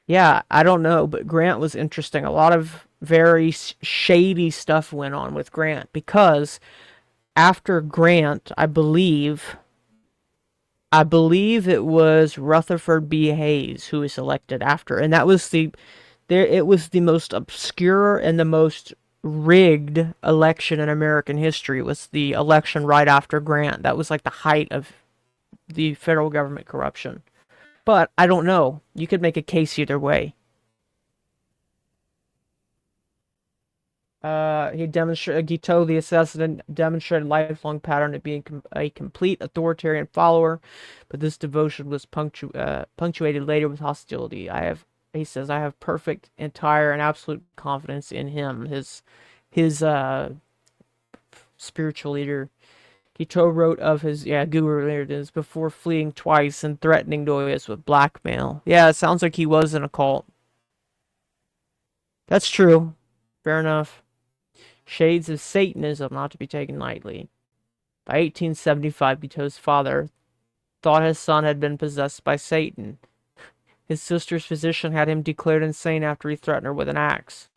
Yeah, I don't know, but Grant was interesting. A lot of very shady stuff went on with Grant because after Grant, I believe it was Rutherford B. Hayes who was elected after, and that was it was the most obscure and the most rigged election in American history. It was the election right after Grant. That was like the height of the federal government corruption. But I don't know. You could make a case either way. He demonstrated, Guiteau, the assassin, demonstrated a lifelong pattern of being a complete authoritarian follower, but this devotion was punctuated later with hostility. He says, I have perfect, entire, and absolute confidence in him, his spiritual leader. Guiteau wrote of his, guru, there it is, before fleeing twice and threatening Noyes with blackmail. Yeah, it sounds like he was in a cult. That's true. Fair enough. Shades of Satanism not to be taken lightly. By 1875, Guiteau's father thought his son had been possessed by Satan. His sister's physician had him declared insane after he threatened her with an axe.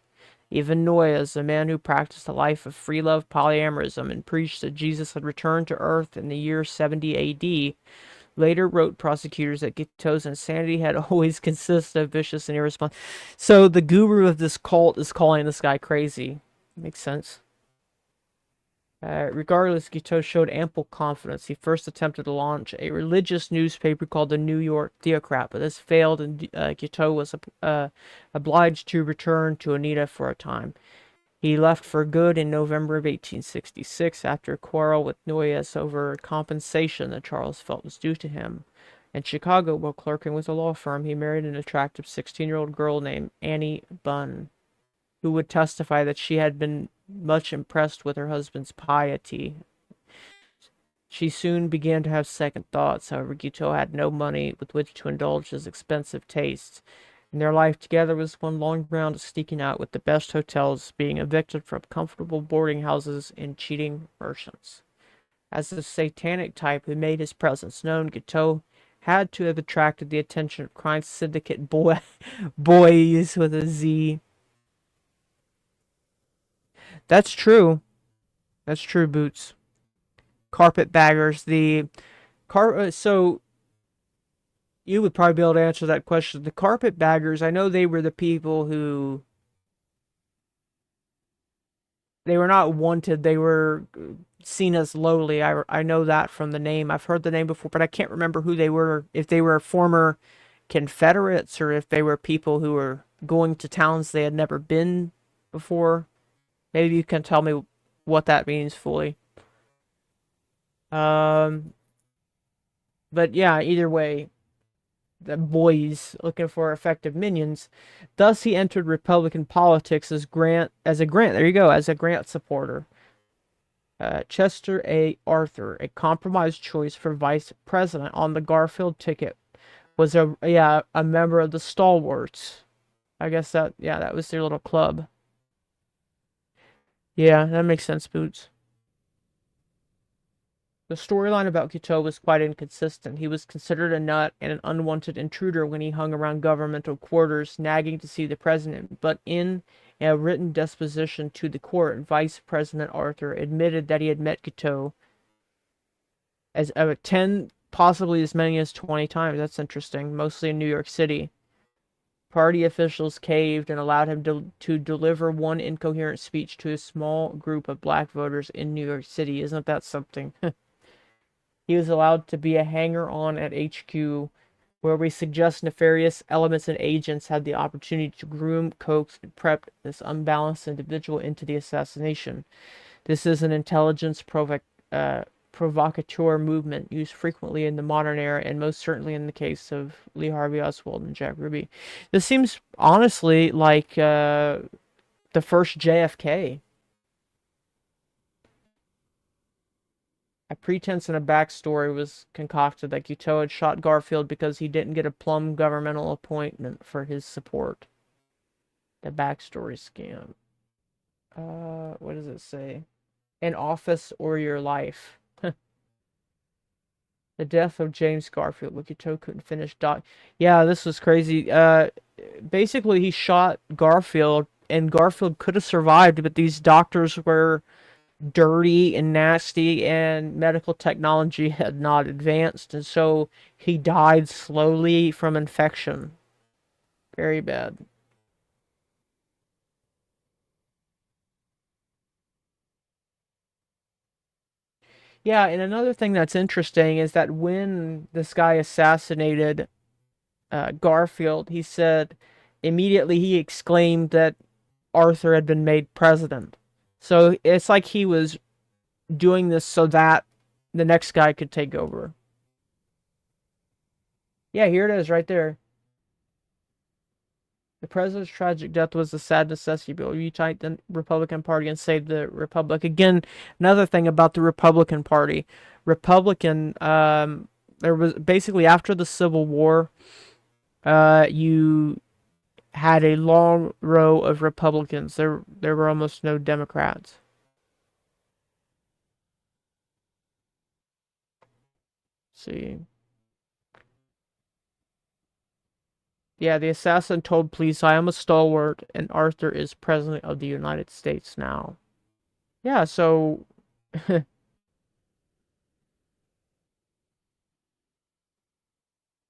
Even Noyes, a man who practiced a life of free love polyamorism and preached that Jesus had returned to earth in the year 70 AD, later wrote prosecutors that Guiteau's insanity had always consisted of vicious and irresponsible. So the guru of this cult is calling this guy crazy. Makes sense. Regardless, Guiteau showed ample confidence. He first attempted to launch a religious newspaper called the New York Theocrat, but this failed, and Guiteau was obliged to return to Oneida for a time. He left for good in November of 1866 after a quarrel with Noyes over compensation that Charles felt was due to him. In Chicago, while clerking with a law firm, he married an attractive 16-year-old girl named Annie Bunn, who would testify that she had been much impressed with her husband's piety. She soon began to have second thoughts. However, Guiteau had no money with which to indulge his expensive tastes, and their life together was one long round of sneaking out with the best hotels, being evicted from comfortable boarding houses, and cheating merchants. As the satanic type who made his presence known, Guiteau had to have attracted the attention of crime syndicate boys with a Z. That's true. That's true, Boots. Carpetbaggers. So you would probably be able to answer that question. The carpetbaggers, I know they were the people who they were not wanted. They were seen as lowly. I know that from the name. I've heard the name before, but I can't remember who they were. If they were former Confederates or if they were people who were going to towns they had never been before. Maybe you can tell me what that means fully. Um, but yeah, either way, the boys looking for effective minions. Thus, he entered Republican politics There you go, as a Grant supporter. Chester A. Arthur, a compromise choice for vice president on the Garfield ticket, was a member of the Stalwarts. I guess that was their little club. Yeah, that makes sense, Boots. The storyline about Guiteau was quite inconsistent. He was considered a nut and an unwanted intruder when he hung around governmental quarters, nagging to see the president. But in a written disposition to the court, Vice President Arthur admitted that he had met Guiteau as 10, possibly as many as 20 times. That's interesting, mostly in New York City. Party officials caved and allowed him to deliver one incoherent speech to a small group of black voters in New York City. Isn't that something? He was allowed to be a hanger-on at HQ, where we suggest nefarious elements and agents had the opportunity to groom, coax, and prep this unbalanced individual into the assassination. This is an intelligence provocateur movement used frequently in the modern era, and most certainly in the case of Lee Harvey Oswald and Jack Ruby. This seems honestly like the first JFK. A pretense and a backstory was concocted that Guiteau had shot Garfield because he didn't get a plum governmental appointment for his support. The backstory scam. What does it say? An office or your life. The death of James Garfield. Guiteau couldn't finish Yeah, this was crazy. Basically, he shot Garfield, and Garfield could have survived, but these doctors were dirty and nasty, and medical technology had not advanced, and so he died slowly from infection. Very bad. Yeah, and another thing that's interesting is that when this guy assassinated Garfield, he said immediately he exclaimed that Arthur had been made president. So it's like he was doing this so that the next guy could take over. Yeah, here it is right there. The president's tragic death was a sad necessity bill. Unite the Republican Party and save the Republic. Again, another thing about the Republican Party. There was basically after the Civil War, you had a long row of Republicans. There were almost no Democrats. Let's see. Yeah, the assassin told police, I am a stalwart, and Arthur is president of the United States now. Yeah, so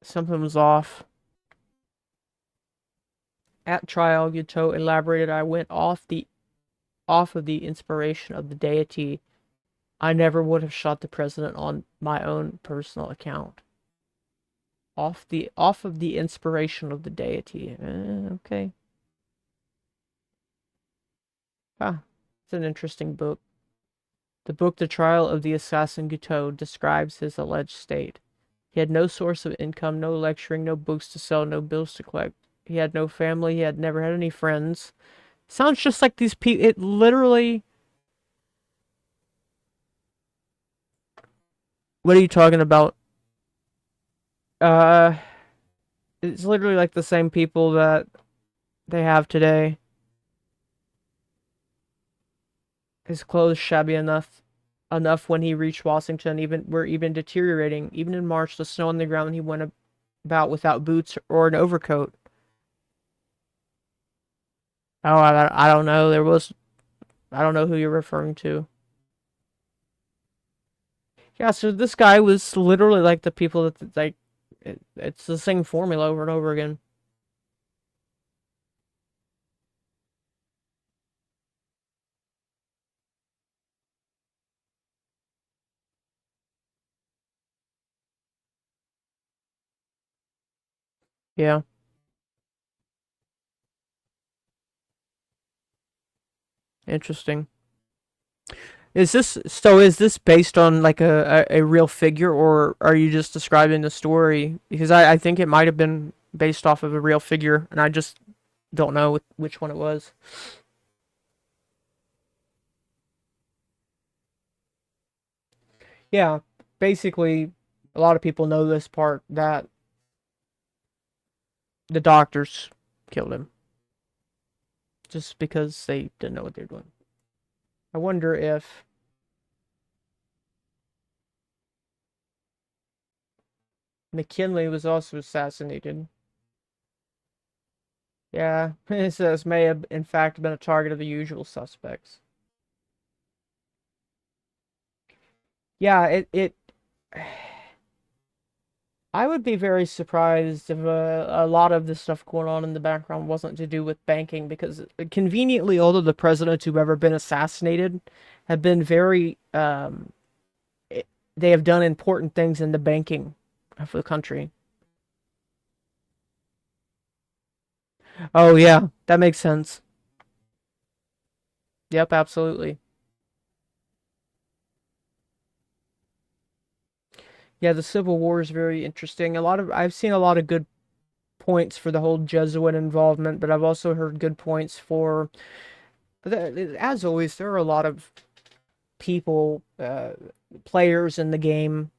something was off. At trial, Guiteau elaborated, I went off of the inspiration of the deity. I never would have shot the president on my own personal account. Off of the inspiration of the deity. Okay. Ah, it's an interesting book. The book The Trial of the Assassin Guiteau describes his alleged state. He had no source of income, no lecturing, no books to sell, no bills to collect. He had no family, he had never had any friends. Sounds just like these people. It literally. What are you talking about? Uh, it's literally like the same people that they have today. His clothes shabby enough when he reached Washington, even deteriorating. Even in March, the snow on the ground, he went about without boots or an overcoat. Oh, I don't know. I don't know who you're referring to. Yeah, so this guy was literally like the people that like it's the same formula over and over again. Yeah, interesting. Is this based on like a real figure, or are you just describing the story? Because I think it might have been based off of a real figure, and I just don't know which one it was. Yeah, basically, a lot of people know this part that the doctors killed him just because they didn't know what they were doing. I wonder if McKinley was also assassinated. Yeah, it says may have in fact been a target of the usual suspects. Yeah, it I would be very surprised if a lot of the stuff going on in the background wasn't to do with banking, because conveniently, all of the presidents who've ever been assassinated have been very, they have done important things in the banking of the country. Oh, yeah, that makes sense. Yep, absolutely. Yeah, the Civil War is very interesting. I've seen a lot of good points for the whole Jesuit involvement, but I've also heard good points for, as always, there are a lot of people, players in the game.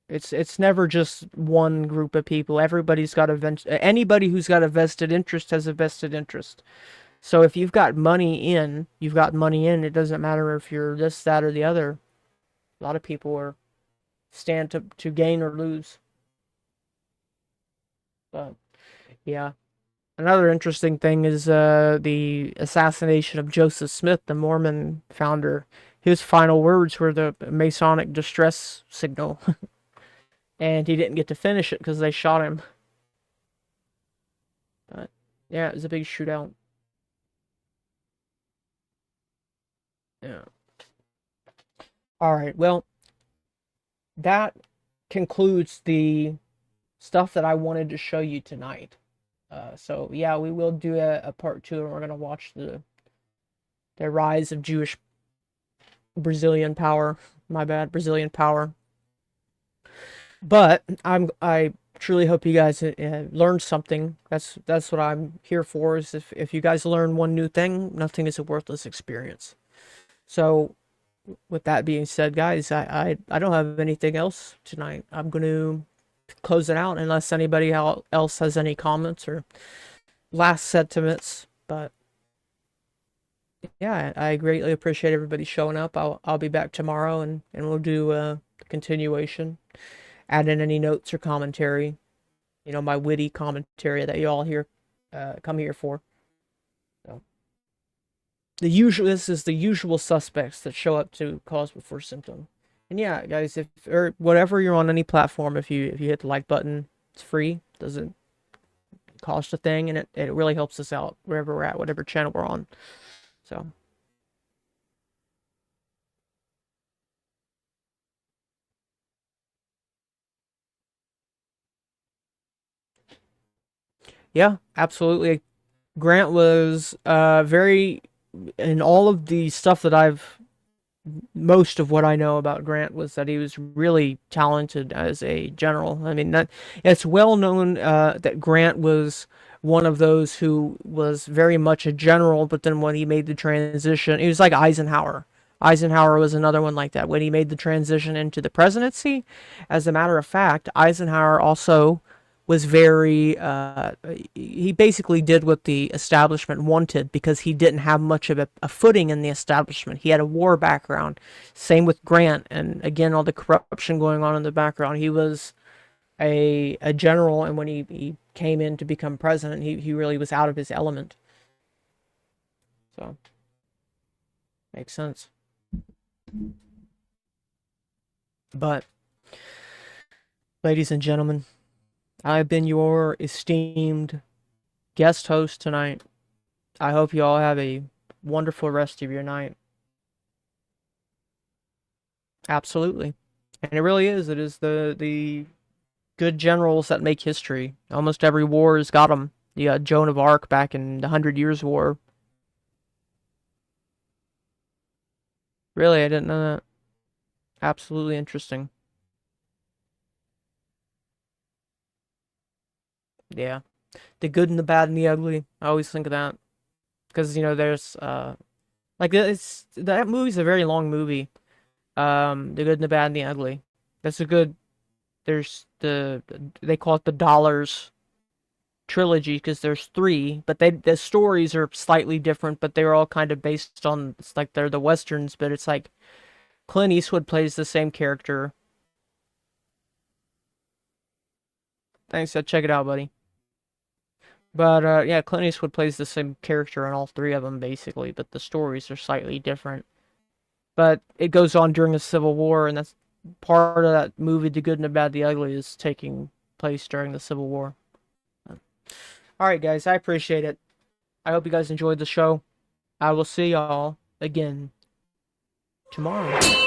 It's never just one group of people. Everybody's got anybody who's got a vested interest has a vested interest. So if you've got money in, you've got money in. It doesn't matter if you're this, that, or the other. A lot of people are stand to gain or lose. But yeah. Another interesting thing is the assassination of Joseph Smith, the Mormon founder. His final words were the Masonic distress signal, and he didn't get to finish it because they shot him. But yeah, it was a big shootout. Yeah. All right. Well, that concludes the stuff that I wanted to show you tonight. So yeah, we will do a part two, and we're gonna watch the rise of Jewish Brazilian power. My bad, Brazilian power. But I truly hope you guys learned something. That's what I'm here for. Is if you guys learn one new thing, nothing is a worthless experience. So with that being said, guys, I don't have anything else tonight. I'm going to close it out unless anybody else has any comments or last sentiments. But yeah, I greatly appreciate everybody showing up. I'll be back tomorrow, and we'll do a continuation. Add in any notes or commentary. My witty commentary that you all here come here for. So this is the usual suspects that show up to cause before symptom. And yeah, guys, if or whatever you're on any platform, if you hit the like button, it's free, doesn't cost a thing, and it really helps us out wherever we're at, whatever channel we're on. So yeah, absolutely. Grant was very in all of the stuff that I've most of what I know about Grant was that he was really talented as a general. I mean, that it's well known that Grant was one of those who was very much a general, but then when he made the transition, he was like Eisenhower. Eisenhower was another one like that. When he made the transition into the presidency, as a matter of fact, Eisenhower also was very he basically did what the establishment wanted because he didn't have much of a footing in the establishment. He had a war background. Same with Grant, and again all the corruption going on in the background. He was a general, and when he came in to become president, he really was out of his element. So makes sense. But, ladies and gentlemen, I've been your esteemed guest host tonight. I hope you all have a wonderful rest of your night. Absolutely. And it really is. It is the good generals that make history. Almost every war has got them. You got Joan of Arc back in the Hundred Years' War. Really, I didn't know that. Absolutely interesting. Yeah. The good and the bad and the ugly. I always think of that. Because, there's, like, that movie's a very long movie. The good and the bad and the ugly. That's a good, they call it the Dollars trilogy because there's three, but the stories are slightly different, but they're all kind of based on, it's like they're the westerns, but it's like Clint Eastwood plays the same character. Thanks, check it out, buddy. But yeah, Clint Eastwood plays the same character in all three of them basically, but the stories are slightly different. But it goes on during the Civil War, and that's part of that movie, The Good and the Bad, the Ugly, is taking place during the Civil War. All right, guys, I appreciate it. I hope you guys enjoyed the show. I will see y'all again tomorrow.